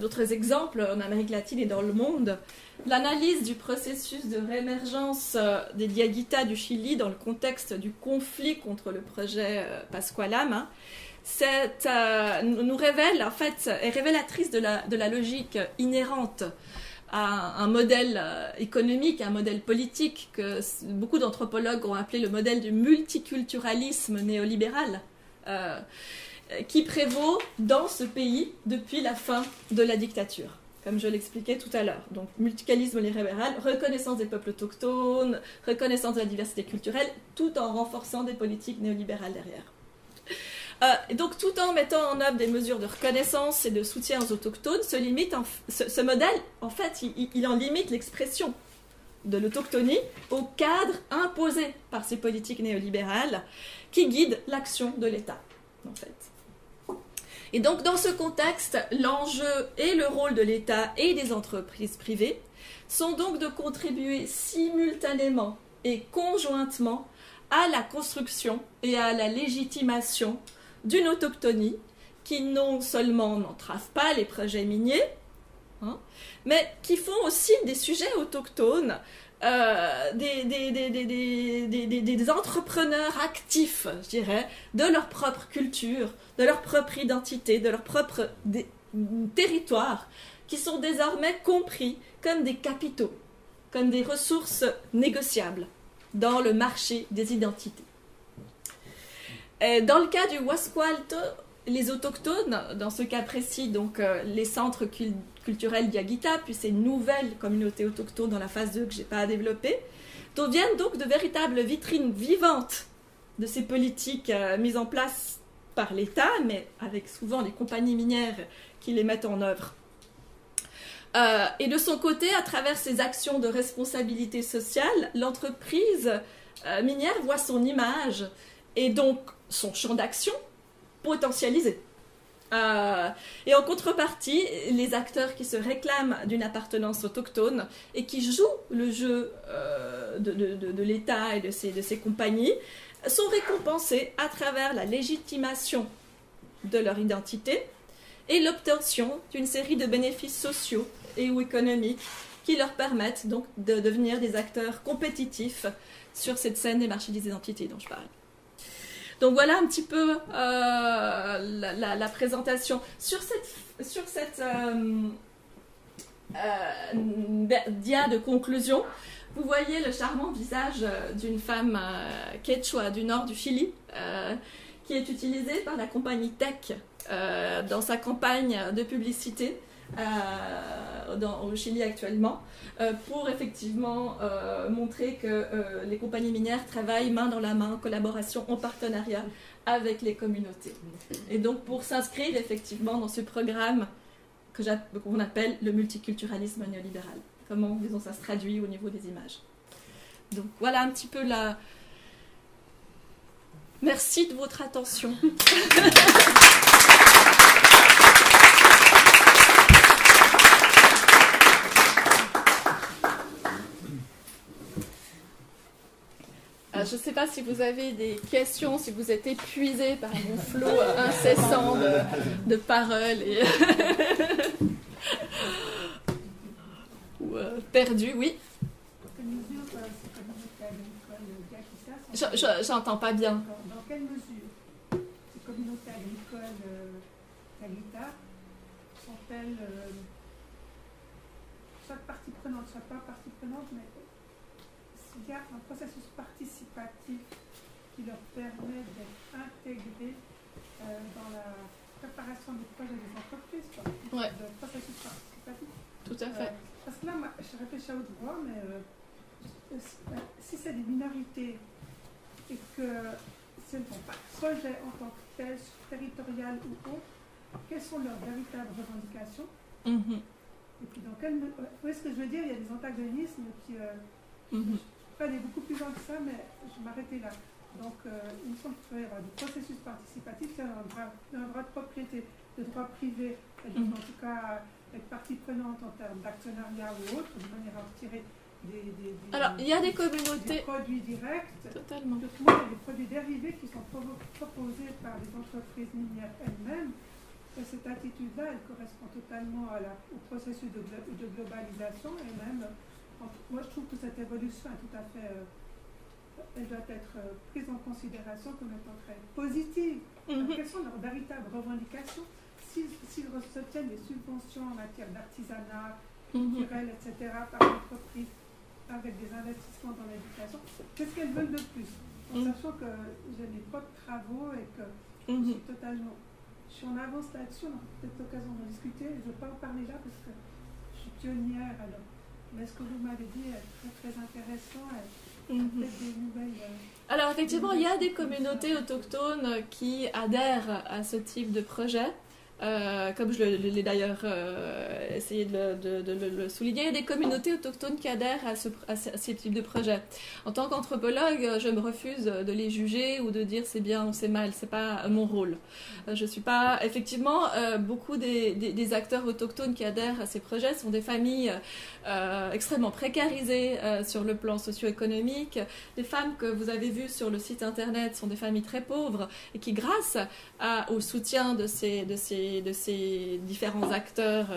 C: d'autres exemples en Amérique latine et dans le monde, l'analyse du processus de réémergence des Diaguitas du Chili dans le contexte du conflit contre le projet Pascualam, nous révèle, en fait, est révélatrice de la logique inhérente à un modèle économique, un modèle politique que beaucoup d'anthropologues ont appelé le modèle du multiculturalisme néolibéral, qui prévaut dans ce pays depuis la fin de la dictature, comme je l'expliquais tout à l'heure. Donc, multiculturalisme libéral, reconnaissance des peuples autochtones, reconnaissance de la diversité culturelle, tout en renforçant des politiques néolibérales derrière. Et donc, tout en mettant en œuvre des mesures de reconnaissance et de soutien aux autochtones, ce modèle, en fait, il en limite l'expression de l'autochtonie au cadre imposé par ces politiques néolibérales qui guident l'action de l'État, en fait. Et donc, dans ce contexte, l'enjeu et le rôle de l'État et des entreprises privées sont donc de contribuer simultanément et conjointement à la construction et à la légitimation d'une autochtonie qui non seulement n'entrave pas les projets miniers, hein, mais qui font aussi des sujets autochtones, des entrepreneurs actifs, je dirais, de leur propre culture, de leur propre identité, de leur propre territoire, qui sont désormais compris comme des capitaux, comme des ressources négociables dans le marché des identités. Et dans le cas du Huasco-Alto, les autochtones, dans ce cas précis, donc les centres culturels Diaguita, puis ces nouvelles communautés autochtones dans la phase 2 que je n'ai pas à développer, deviennent donc de véritables vitrines vivantes de ces politiques mises en place par l'État, mais avec souvent les compagnies minières qui les mettent en œuvre. Et de son côté, à travers ses actions de responsabilité sociale, l'entreprise minière voit son image et donc son champ d'action potentialisé. Et en contrepartie, les acteurs qui se réclament d'une appartenance autochtone et qui jouent le jeu de l'État et de ses compagnies sont récompensés à travers la légitimation de leur identité et l'obtention d'une série de bénéfices sociaux et ou économiques qui leur permettent donc de devenir des acteurs compétitifs sur cette scène des marchés des identités dont je parle. Donc voilà un petit peu la présentation. Sur cette dia de conclusion, vous voyez le charmant visage d'une femme quechua du nord du Chili, qui est utilisée par la compagnie Tech dans sa campagne de publicité au Chili actuellement, pour effectivement montrer que les compagnies minières travaillent main dans la main, en collaboration, en partenariat avec les communautés. Et donc pour s'inscrire effectivement dans ce programme qu'on appelle le multiculturalisme néolibéral. Comment, disons, ça se traduit au niveau des images. Donc voilà un petit peu la... Merci de votre attention. Je ne sais pas si vous avez des questions, si vous êtes épuisé par mon flot incessant de paroles et ou perdu, oui. J'entends pas bien.
F: Dans quelle mesure ces communautés agricoles Taguita sont-elles soit partie prenante, soit pas partie prenante, mais il y a un processus participatif qui leur permet d'être intégrés dans la préparation des projets des entreprises,
C: Ouais.
F: Le processus participatif.
C: Tout à fait.
F: Parce que là, moi, je réfléchis à haute voix, mais si c'est des minorités et que si elles n'ont pas de projet en tant que tel, territorial ou autre, quelles sont leurs véritables revendications? Et puis dans quel... Vous voyez ce que je veux dire? Il y a des antagonismes qui... Je peux aller beaucoup plus loin que ça, mais je vais m'arrêter là. Donc, il me semble qu'il faut y avoir du processus participatif, il y a un droit de propriété, de droit privé, et donc, en tout cas, être partie prenante en termes d'actionnariat ou autre, de manière à retirer
C: Alors, il y a des communautés...
F: des produits directs.
C: Totalement.
F: Donc, moi, il y a des produits dérivés qui sont proposés par les entreprises minières elles-mêmes. Et cette attitude-là, elle correspond totalement au processus de globalisation et même... Moi, je trouve que cette évolution est tout à fait... elle doit être prise en considération comme étant très positive. Quelles sont leurs véritables revendications? S'ils obtiennent des subventions en matière d'artisanat, culturel, etc., par l'entreprise, avec des investissements dans l'éducation, qu'est-ce qu'elles veulent de plus? En sachant que j'ai mes propres travaux et que je suis totalement... Je suis en avance là-dessus, on aura peut-être l'occasion d'en discuter. Je ne veux pas en parler là parce que je suis pionnière. Alors. Mais ce que vous m'avez dit est très, très intéressant. Peut-être des nouvelles...
C: Alors effectivement, il y a des communautés autochtones qui adhèrent à ce type de projet. Comme je l'ai d'ailleurs essayé de le souligner, il y a des communautés autochtones qui adhèrent à ce type de projet. En tant qu'anthropologue, je me refuse de les juger ou de dire c'est bien ou c'est mal, c'est pas mon rôle. Je suis pas... Effectivement, beaucoup des acteurs autochtones qui adhèrent à ces projets sont des familles extrêmement précarisées sur le plan socio-économique. Les femmes que vous avez vues sur le site internet sont des familles très pauvres et qui, grâce au soutien de ces différents acteurs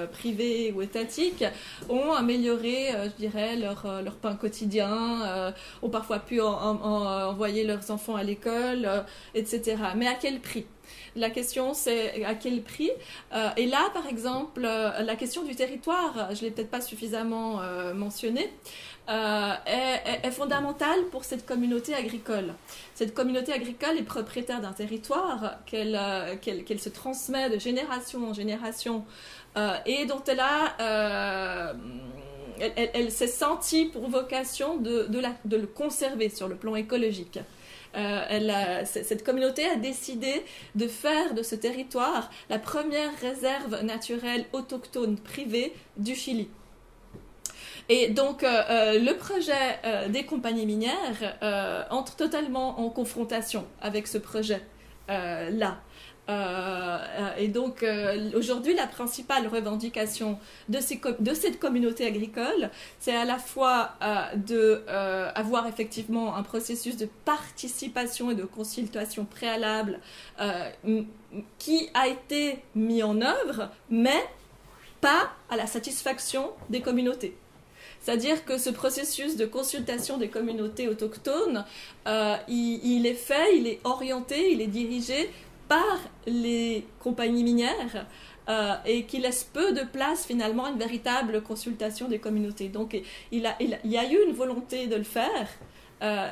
C: privés ou étatiques, ont amélioré, je dirais, leur pain quotidien, ont parfois pu envoyer leurs enfants à l'école, etc. Mais à quel prix? La question, c'est à quel prix? Et là, par exemple, la question du territoire, je ne l'ai peut-être pas suffisamment mentionné, est fondamentale pour cette communauté agricole. Cette communauté agricole est propriétaire d'un territoire qu'elle se transmet de génération en génération et dont elle s'est sentie pour vocation de le conserver sur le plan écologique. Cette communauté a décidé de faire de ce territoire la première réserve naturelle autochtone privée du Chili. Et donc, le projet des compagnies minières entre totalement en confrontation avec ce projet-là. Et donc, aujourd'hui, la principale revendication de cette communauté agricole, c'est à la fois d'avoir effectivement un processus de participation et de consultation préalable qui a été mis en œuvre, mais pas à la satisfaction des communautés. C'est-à-dire que ce processus de consultation des communautés autochtones, il est fait, il est orienté, il est dirigé par les compagnies minières et qui laisse peu de place finalement à une véritable consultation des communautés. Donc il y a eu une volonté de le faire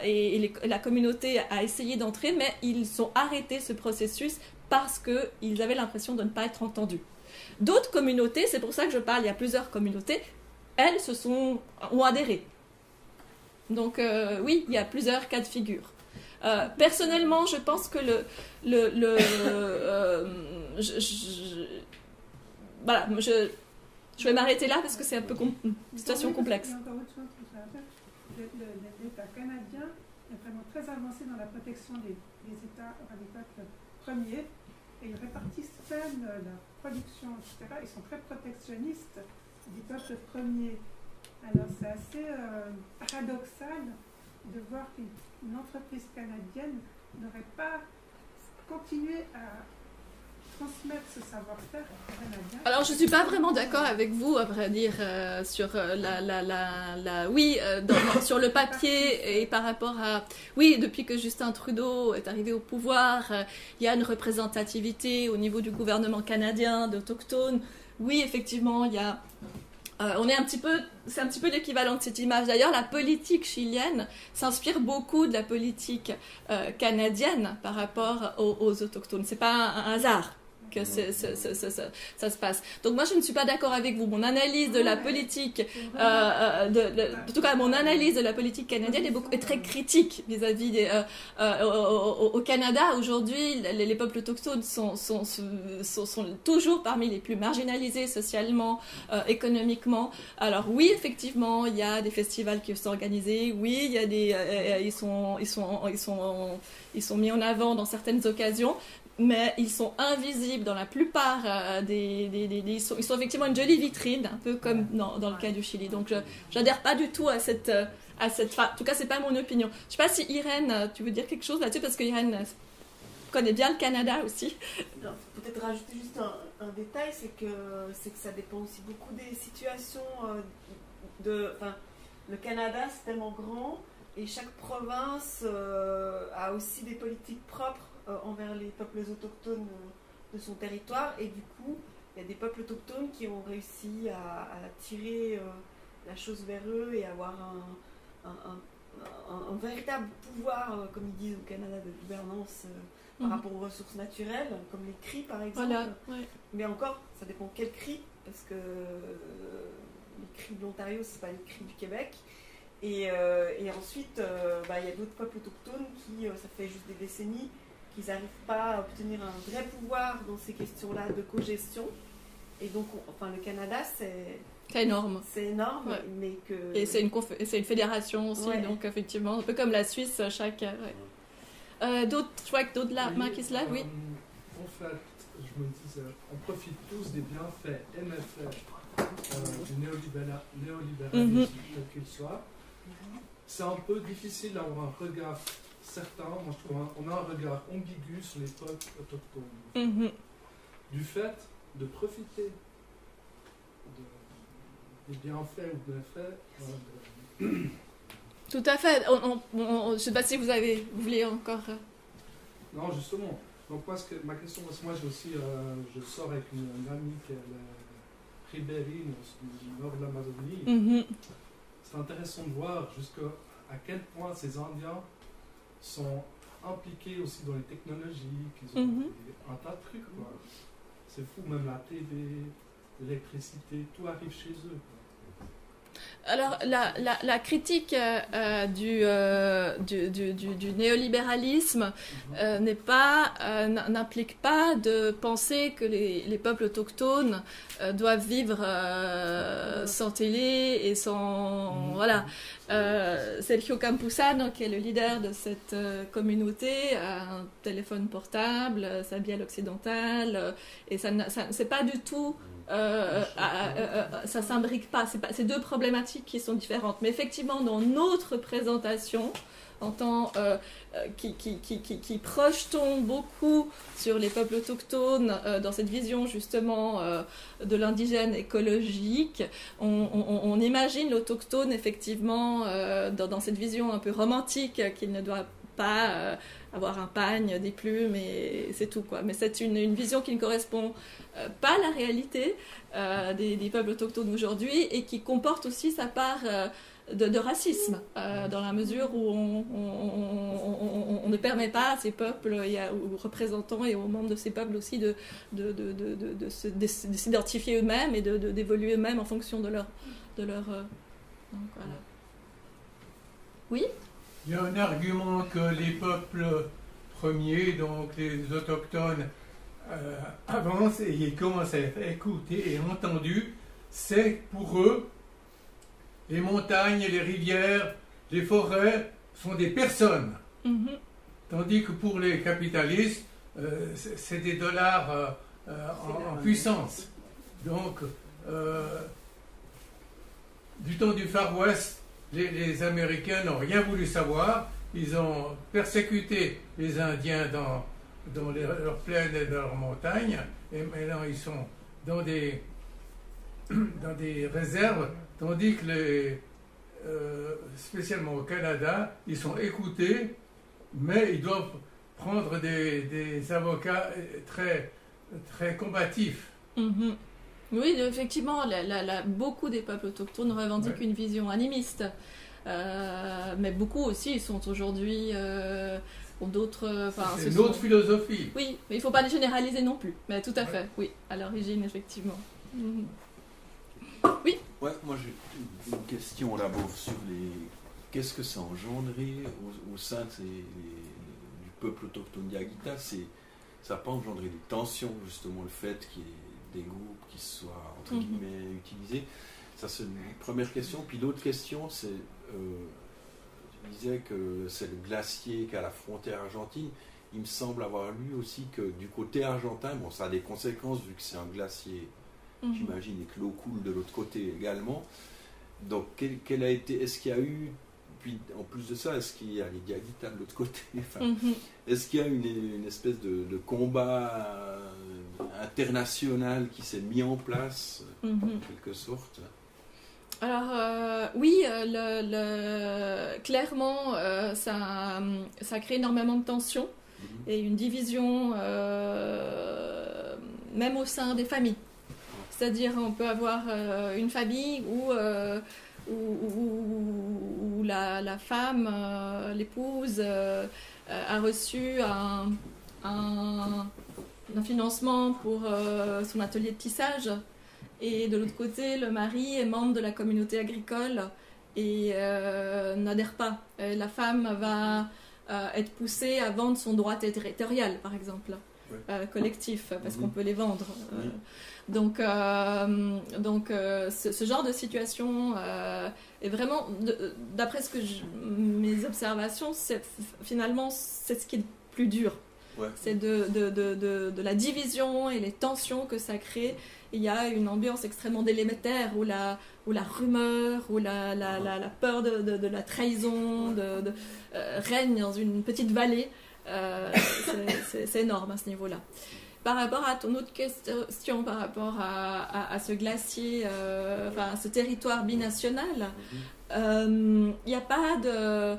C: et la communauté a essayé d'entrer, mais ils ont arrêté ce processus parce qu'ils avaient l'impression de ne pas être entendus. D'autres communautés, c'est pour ça que je parle, il y a plusieurs communautés, elles ont adhéré. Donc oui, il y a plusieurs cas de figure. Personnellement, je pense que voilà, je vais m'arrêter là parce que c'est un peu une situation complexe.
F: Il y a encore autre chose que je rappelle. L'État canadien est vraiment très avancé dans la protection des États, enfin des peuples premiers, et ils répartissent même la production, etc. Ils sont très protectionnistes des peuples premiers. Alors c'est assez paradoxal de voir qu'une entreprise canadienne n'aurait pas continué à transmettre ce savoir-faire canadien.
C: Alors, je ne suis pas vraiment d'accord avec vous, à vrai dire, sur sur le papier et par rapport à... Oui, depuis que Justin Trudeau est arrivé au pouvoir, il y a une représentativité au niveau du gouvernement canadien, d'Autochtones. Oui, effectivement, il y a... c'est un petit peu l'équivalent de cette image. D'ailleurs, la politique chilienne s'inspire beaucoup de la politique canadienne par rapport aux autochtones. C'est pas un hasard que ça se passe. Donc moi, je ne suis pas d'accord avec vous. Mon analyse de la politique, en tout cas, mon analyse de la politique canadienne est très critique vis-à-vis des... au Canada, aujourd'hui, les peuples autochtones sont toujours parmi les plus marginalisés socialement, économiquement. Alors oui, effectivement, il y a des festivals qui sont organisés. Oui, il y a ils sont mis en avant dans certaines occasions. Mais ils sont invisibles dans la plupart ils sont effectivement une jolie vitrine, un peu comme dans le cas du Chili. Donc je n'adhère pas du tout à cette en tout cas, c'est pas mon opinion. Je ne sais pas si Irène, tu veux dire quelque chose là-dessus, parce que Irène connaît bien le Canada aussi.
G: Peut-être rajouter juste un détail, c'est que ça dépend aussi beaucoup des situations. Le Canada, c'est tellement grand et chaque province a aussi des politiques propres envers les peuples autochtones de son territoire, et du coup il y a des peuples autochtones qui ont réussi à tirer la chose vers eux et avoir un véritable pouvoir, comme ils disent au Canada, de gouvernance par rapport aux ressources naturelles, comme les cris par exemple.
C: Voilà, ouais.
G: Mais encore, ça dépend quel cri, parce que les cris de l'Ontario, c'est pas les cris du Québec. Et ensuite, il y a d'autres peuples autochtones qui, ça fait juste des décennies, qu'ils n'arrivent pas à obtenir un vrai pouvoir dans ces questions-là de cogestion. Et donc, le Canada, c'est
C: énorme.
G: C'est énorme,
C: ouais.
G: Mais que...
C: Et c'est une fédération aussi, ouais. Donc effectivement, un peu comme la Suisse, chaque... Ouais. D'autres, je vois que d'autres mains qui se lèvent, oui.
E: En fait, je me disais, on profite tous des bienfaits MFF du néolibéralisme, quel qu'il soit. C'est un peu difficile d'avoir un regard certain, moi je trouve on a un regard ambigu sur les peuples autochtones. Du fait de profiter des bienfaits ou des méfaits.
C: Tout à fait. Je ne sais pas si vous voulez encore...
E: Non, justement. Donc ma question, moi j'ai aussi, je sors avec une amie qui est ribérine du nord de l'Amazonie. C'est intéressant de voir à quel point ces Indiens sont impliqués aussi dans les technologies, qu'ils ont un tas de trucs, quoi. C'est fou, même la TV, l'électricité, tout arrive chez eux, quoi.
C: Alors, la critique du néolibéralisme n'implique pas de penser que les peuples autochtones doivent vivre sans télé et sans... Voilà. Sergio Campuzano, qui est le leader de cette communauté, a un téléphone portable, sa bielle occidentale, et c'est pas du tout... ça s'imbrique pas, c'est deux problématiques qui sont différentes. Mais effectivement, dans notre présentation, en tant qui projetons beaucoup sur les peuples autochtones dans cette vision justement de l'indigène écologique, on imagine l'autochtone effectivement dans cette vision un peu romantique qu'il ne doit pas avoir un pagne, des plumes et c'est tout quoi. Mais c'est une vision qui ne correspond pas à la réalité des peuples autochtones aujourd'hui et qui comporte aussi sa part de racisme dans la mesure où on ne permet pas à ces peuples aux représentants et aux membres de ces peuples aussi de s'identifier eux-mêmes et d'évoluer eux-mêmes en fonction de leur donc, voilà. Oui.
H: Il y a un argument que les peuples premiers, donc les autochtones, avancent et ils commencent à être écoutés et entendus, c'est pour eux, les montagnes, les rivières, les forêts sont des personnes. Tandis que pour les capitalistes, c'est des dollars en puissance. Donc, du temps du Far West, les Américains n'ont rien voulu savoir. Ils ont persécuté les Indiens dans leurs plaines et leurs montagnes. Et maintenant, ils sont dans des réserves, tandis que spécialement au Canada, ils sont écoutés, mais ils doivent prendre des avocats très, très combatifs.
C: Oui, effectivement, beaucoup des peuples autochtones revendiquent une vision animiste. Mais beaucoup aussi sont aujourd'hui d'autres...
H: c'est une autre philosophie.
C: Oui, mais il ne faut pas les généraliser non plus. Mais tout à fait, oui, à l'origine, effectivement. Oui.
I: Ouais, moi j'ai une question d'abord sur qu'est-ce que ça a engendré au sein du peuple autochtone Diaguita. Ça n'a pas engendré des tensions, justement, le fait qu'il y ait des groupes qui soient, entre guillemets, utilisés. Ça, c'est une première question. Puis l'autre question, c'est, tu disais que c'est le glacier qui est à la frontière argentine. Il me semble avoir lu aussi que du côté argentin, bon, ça a des conséquences vu que c'est un glacier, j'imagine, et que l'eau coule de l'autre côté également. Donc, quel a été, est-ce qu'il y a eu, puis en plus de ça, est-ce qu'il y a les Diaguitas de l'autre côté, enfin, est-ce qu'il y a une espèce de combat international qui s'est mis en place, en quelque sorte?
C: Alors, oui, clairement, ça crée énormément de tensions et une division, même au sein des familles. C'est-à-dire, on peut avoir une famille où la femme, l'épouse, a reçu un financement pour son atelier de tissage. Et de l'autre côté, le mari est membre de la communauté agricole et n'adhère pas. La femme va être poussée à vendre son droit territorial, par exemple, collectif, parce qu'on peut les vendre. Donc, ce genre de situation est vraiment, d'après mes observations, finalement, c'est ce qui est le plus dur. C'est de la division et les tensions que ça crée. Il y a une ambiance extrêmement délétère où la rumeur, où la peur de la trahison règne dans une petite vallée. C'est énorme à ce niveau-là. Par rapport à ton autre question, par rapport à ce glacier, à ce territoire binational, il n'y a pas de...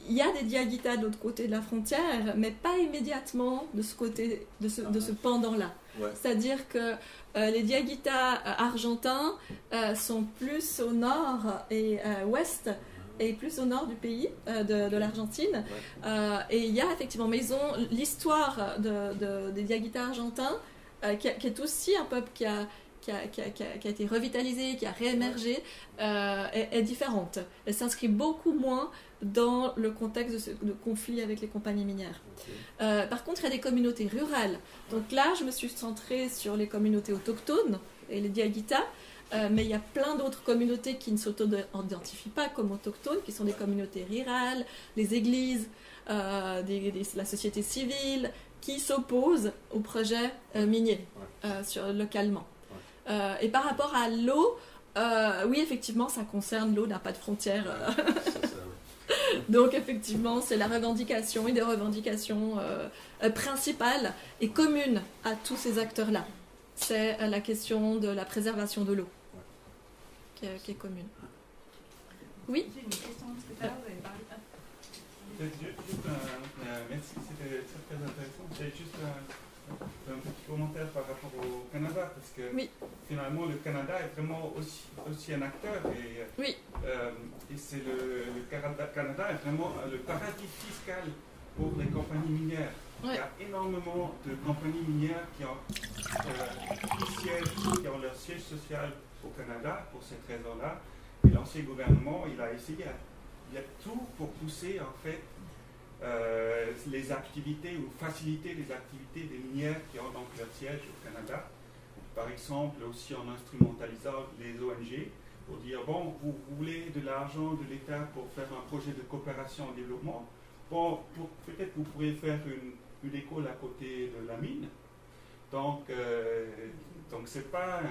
C: Il y a des Diaguitas de l'autre côté de la frontière, mais pas immédiatement de ce côté, de ce pendant-là. C'est-à-dire que les Diaguitas argentins sont plus au nord et ouest, et plus au nord du pays, de l'Argentine. Et il y a effectivement, mais ils ont l'histoire des Diaguitas argentins, qui est aussi un peuple qui qui a été revitalisée, qui a réémergé, est différente. Elle s'inscrit beaucoup moins dans le contexte de conflit avec les compagnies minières. Par contre, il y a des communautés rurales. Donc là, je me suis centrée sur les communautés autochtones et les Diaguita, mais il y a plein d'autres communautés qui ne s'auto-identifient pas comme autochtones, qui sont des communautés rurales, les églises, la société civile, qui s'opposent au projet minier localement. Et par rapport à l'eau, oui, effectivement, ça concerne l'eau, n'a pas de frontières. Donc, effectivement, c'est la revendication, une des revendications principales et communes à tous ces acteurs-là. C'est la question de la préservation de l'eau, qui est commune. Oui?
J: J'ai une question, parce que tout à l'heure, vous avez parlé.
K: Merci, c'était très intéressant. J'ai juste un petit commentaire par rapport au Canada, parce que finalement le Canada est vraiment aussi un acteur, et c'est le Canada est vraiment le paradis fiscal pour les compagnies minières. Il y a énormément de compagnies minières qui ont leur siège social au Canada pour cette raison-là, et l'ancien gouvernement il a essayé il y a tout pour pousser en fait les activités ou faciliter les activités des minières qui ont donc leur siège au Canada. Par exemple, aussi en instrumentalisant les ONG pour dire bon, vous voulez de l'argent de l'État pour faire un projet de coopération en développement. Bon, peut-être vous pourrez faire une école à côté de la mine. Donc c'est pas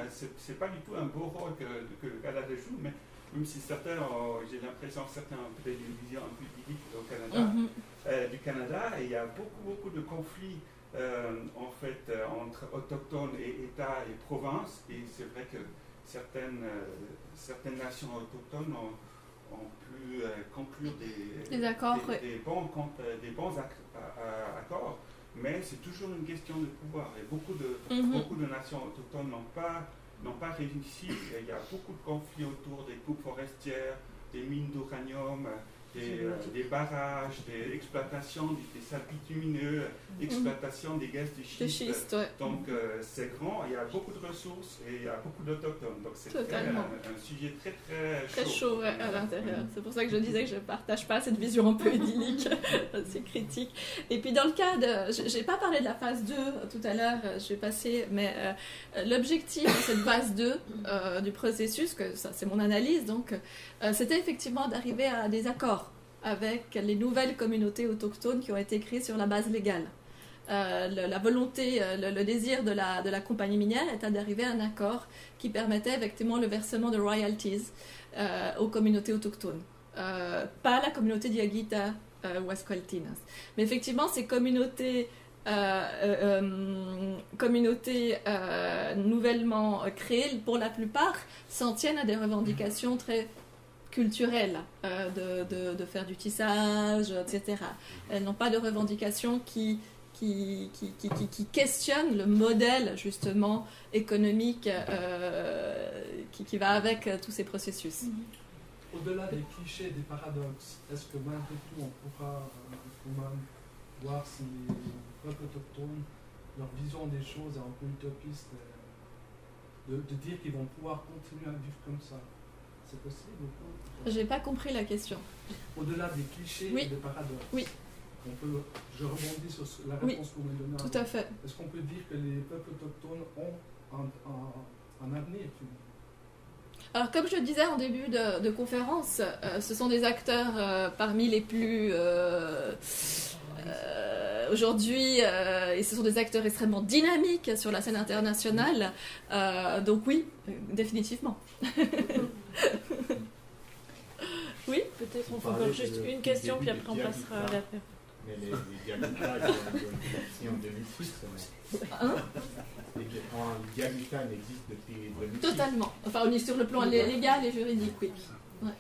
K: du tout un beau rôle que le Canada joue, mais même si certains, j'ai l'impression que certains ont peut-être une vision un peu idyllique au Canada, du Canada, et il y a beaucoup de conflits en fait entre autochtones et États et provinces, et c'est vrai que certaines nations autochtones ont pu conclure des bons accords, mais c'est toujours une question de pouvoir, et beaucoup de nations autochtones n'ont pas réussi. Il y a beaucoup de conflits autour des coupes forestières, des mines d'uranium, des barrages, des exploitations des sables bitumineux, exploitation des gaz de schiste. Donc c'est grand, il y a beaucoup de ressources et il y a beaucoup d'autochtones. Donc c'est un sujet très chaud
C: à l'intérieur. C'est pour ça que je disais que je ne partage pas cette vision un peu idyllique, c'est critique. Et puis dans le cas de... Je n'ai pas parlé de la phase 2 tout à l'heure, je vais passer, mais l'objectif de cette phase 2 du processus, que ça c'est mon analyse, donc c'était effectivement d'arriver à des accords avec les nouvelles communautés autochtones qui ont été créées sur la base légale. La volonté, le désir de la compagnie minière était d'arriver à un accord qui permettait effectivement le versement de royalties aux communautés autochtones. Pas la communauté Diaguita ou Asqualtinas. Mais effectivement, ces communautés nouvellement créées, pour la plupart, s'en tiennent à des revendications très culturelles, de faire du tissage, etc. Elles n'ont pas de revendications qui questionnent le modèle, justement, économique qui va avec tous ces processus.
E: Au-delà des clichés, des paradoxes, est-ce que malgré tout, on pourra quand même voir si les peuples autochtones, leur vision des choses est un peu utopiste, de dire qu'ils vont pouvoir continuer à vivre comme ça? C'est possible ou pas?
C: J'ai pas compris la question.
E: Au-delà des clichés et des paradoxes, je rebondis sur la réponse que vous m'avez donnée.
C: Tout à fait.
E: Est-ce qu'on peut dire que les peuples autochtones ont un avenir finalement?
C: Alors, comme je le disais en début de conférence, ce sont des acteurs parmi les plus... aujourd'hui, et ce sont des acteurs extrêmement dynamiques sur la scène internationale. Donc oui, définitivement. Oui,
A: peut-être on peut encore juste une question, puis après on passera à la paix.
L: Mais les Diaguita, ils ont été en 2006. Les Diaguita n'existent depuis 2006.
C: Totalement. Enfin, on est sur le plan légal et juridique, oui. Ouais.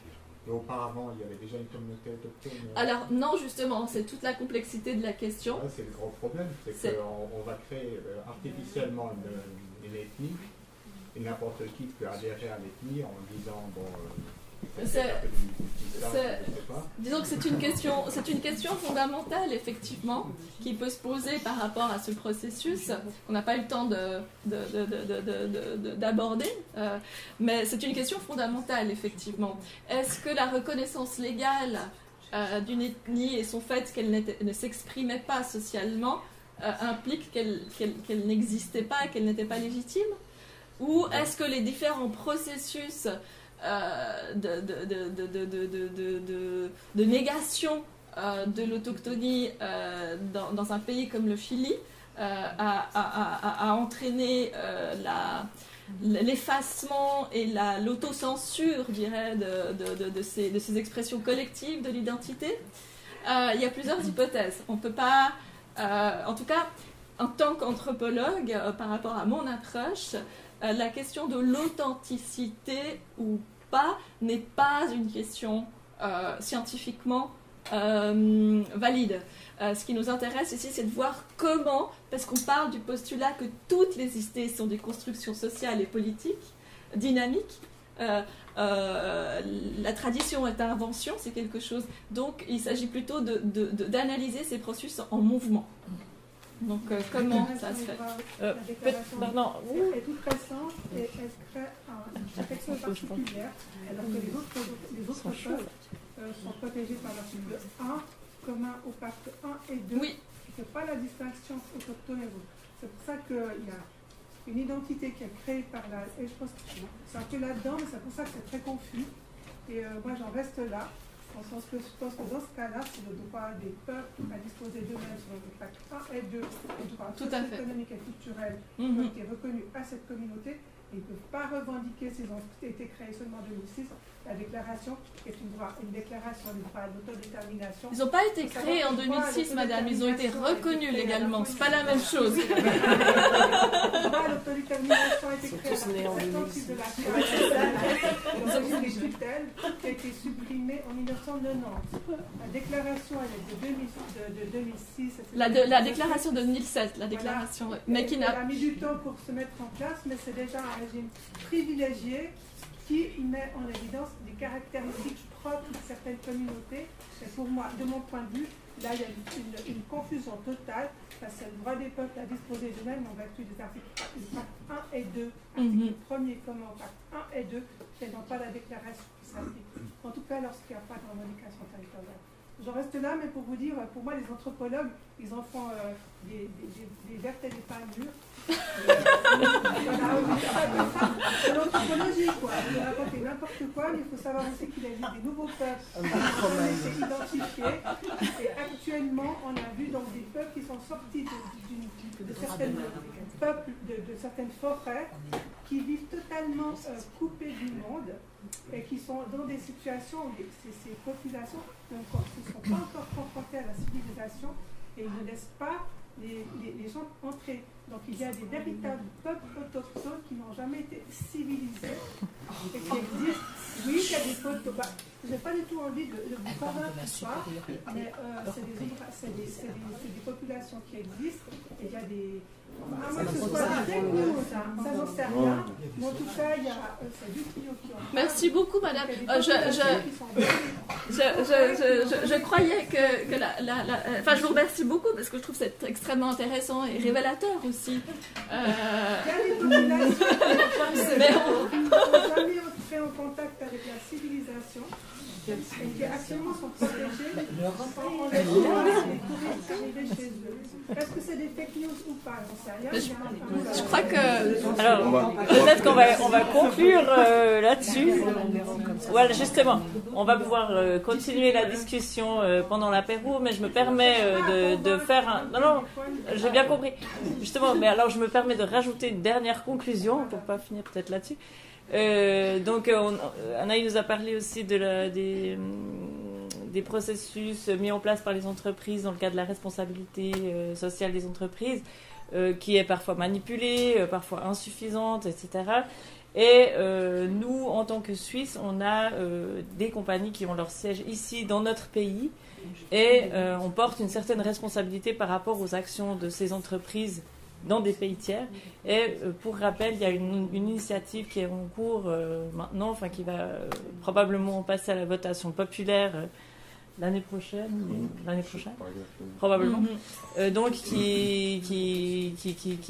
L: Et auparavant, il y avait déjà une communauté autochtone.
C: Alors non, justement, c'est toute la complexité de la question.
L: Ouais, c'est le gros problème, c'est qu'on va créer artificiellement une ethnie, et n'importe qui peut adhérer à l'ethnie en disant, bon,
C: Disons que c'est une question fondamentale, effectivement, qui peut se poser par rapport à ce processus. On n'a pas eu le temps d'aborder, mais c'est une question fondamentale, effectivement. Est-ce que la reconnaissance légale d'une ethnie et son fait qu'elle ne s'exprimait pas socialement implique qu'elle n'existait pas, qu'elle n'était pas légitime? Ou est-ce que les différents processus de négation de l'autochtonie dans un pays comme le Chili a entraîné l'effacement et l'autocensure, je dirais, de ces expressions collectives de l'identité? Il y a plusieurs hypothèses. On ne peut pas, en tout cas, en tant qu'anthropologue, par rapport à mon approche, la question de l'authenticité ou pas n'est pas une question scientifiquement valide. Ce qui nous intéresse ici, c'est de voir comment, parce qu'on parle du postulat que toutes les idées sont des constructions sociales et politiques, dynamiques. La tradition est invention, c'est quelque chose. Donc, il s'agit plutôt d'analyser ces processus en mouvement. Donc, comment ça se fait?
F: Pardon. Elle est toute récente et elle crée une protection particulière, alors que les autres peuples sont protégés par l'article 1, commun au pacte 1 et 2. Oui. Il ne fait pas la distinction autochtone et autres. C'est pour ça qu'il y a une identité qui est créée par la... Et je pense que c'est un peu là-dedans, mais c'est pour ça que c'est très confus. Et moi, j'en reste là. En sens que je pense que dans ce cas-là, c'est le droit des peuples à disposer d'eux-mêmes selon le pacte 1 et 2, le droit socio-économique et culturel qui ont été reconnus à cette communauté. Ils ne peuvent pas revendiquer, ces ont été créés seulement en 2006, la déclaration qui est une déclaration du droit à l'autodétermination.
C: Ils n'ont pas été créés en 2006, madame, ils ont été reconnus légalement. Ce n'est pas la même chose.
F: Le droit à l'autodétermination a été créé à la de la Carte, donc des tutelles qui a été supprimée en 1990. La déclaration, elle est de 2006.
C: La déclaration de 2007, la déclaration,
F: voilà.
C: Mais qui n'a...
F: Elle a mis du temps pour se mettre en place, mais c'est déjà un régime privilégié qui met en évidence des caractéristiques propres de certaines communautés. Et pour moi, de mon point de vue, là, il y a une confusion totale, parce que c'est le droit des peuples à disposer d'eux-mêmes en vertu des articles 1 et 2, article 1er commun au pacte 1 et 2, et non pas la déclaration qui s'applique. En tout cas, lorsqu'il n'y a pas de revendication territoriale. J'en reste là, mais pour vous dire, pour moi, les anthropologues, ils en font des vertes et des pas mûres. C'est l'anthropologie, quoi. On peut raconter n'importe quoi, mais il faut savoir aussi qu'il existe des nouveaux peuples qui ont été identifiés. Et actuellement, on a vu donc des peuples qui sont sortis de certaines forêts, qui vivent totalement coupés du monde et qui sont dans des situations où ces populations ne sont pas encore confrontées à la civilisation et ils ne laissent pas les gens entrer. Donc il y a des véritables peuples autochtones qui n'ont jamais été civilisés et qui existent. Oui, il y a des photos. Je n'ai pas du tout envie de vous convaincre ou pas, mais c'est des populations qui existent et il y a des... À moins que ce soit des news, ça j'en sais rien. Mais en tout cas, c'est du trio qui ont...
C: Merci beaucoup, madame. Je croyais que enfin, je vous remercie beaucoup parce que je trouve que c'est extrêmement intéressant et révélateur aussi.
F: Il y a des populations qui n'ont jamais entré en contact avec la civilisation et qui actuellement sont protégées en laissant les arriver chez eux. Est-ce que c'est des fake news ou pas? J'en sais rien.
C: Je crois que...
A: Alors, peut-être qu'on va conclure là-dessus. Voilà, justement, on va pouvoir continuer la discussion pendant l'apéro, mais je me permets de faire un... Non, j'ai bien compris. Justement, mais alors je me permets de rajouter une dernière conclusion, pour ne pas finir peut-être là-dessus. Donc, Anaï nous a parlé aussi des processus mis en place par les entreprises dans le cadre de la responsabilité sociale des entreprises, qui est parfois manipulée, parfois insuffisante, etc. Et nous, en tant que Suisses, on a des compagnies qui ont leur siège ici dans notre pays et on porte une certaine responsabilité par rapport aux actions de ces entreprises dans des pays tiers. Et pour rappel, il y a une initiative qui est en cours maintenant, enfin qui va probablement passer à la votation populaire l'année prochaine, probablement. Donc qui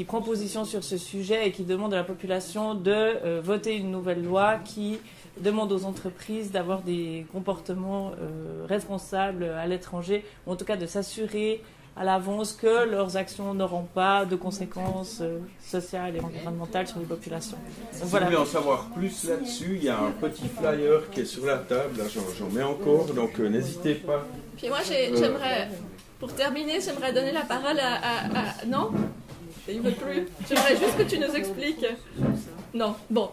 A: prend position sur ce sujet et qui demande à la population de voter une nouvelle loi qui demande aux entreprises d'avoir des comportements responsables à l'étranger, ou en tout cas de s'assurer à l'avance que leurs actions n'auront pas de conséquences sociales et environnementales sur les populations.
I: Si vous voulez en savoir plus là-dessus, il y a un petit flyer qui est sur la table, là j'en mets encore, donc n'hésitez pas.
C: Puis moi j'aimerais, pour terminer, j'aimerais donner la parole à... Non ? Il ne veut plus. J'aimerais juste que tu nous expliques. Non, bon.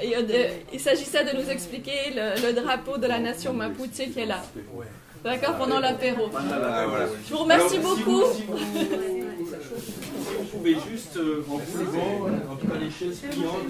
C: Il s'agissait de nous expliquer le drapeau de la nation Mapuche qui est là. D'accord, pendant l'apéro. Je vous remercie beaucoup.
I: Si vous pouvez juste, en vous levant, en tout cas les chaises pliantes.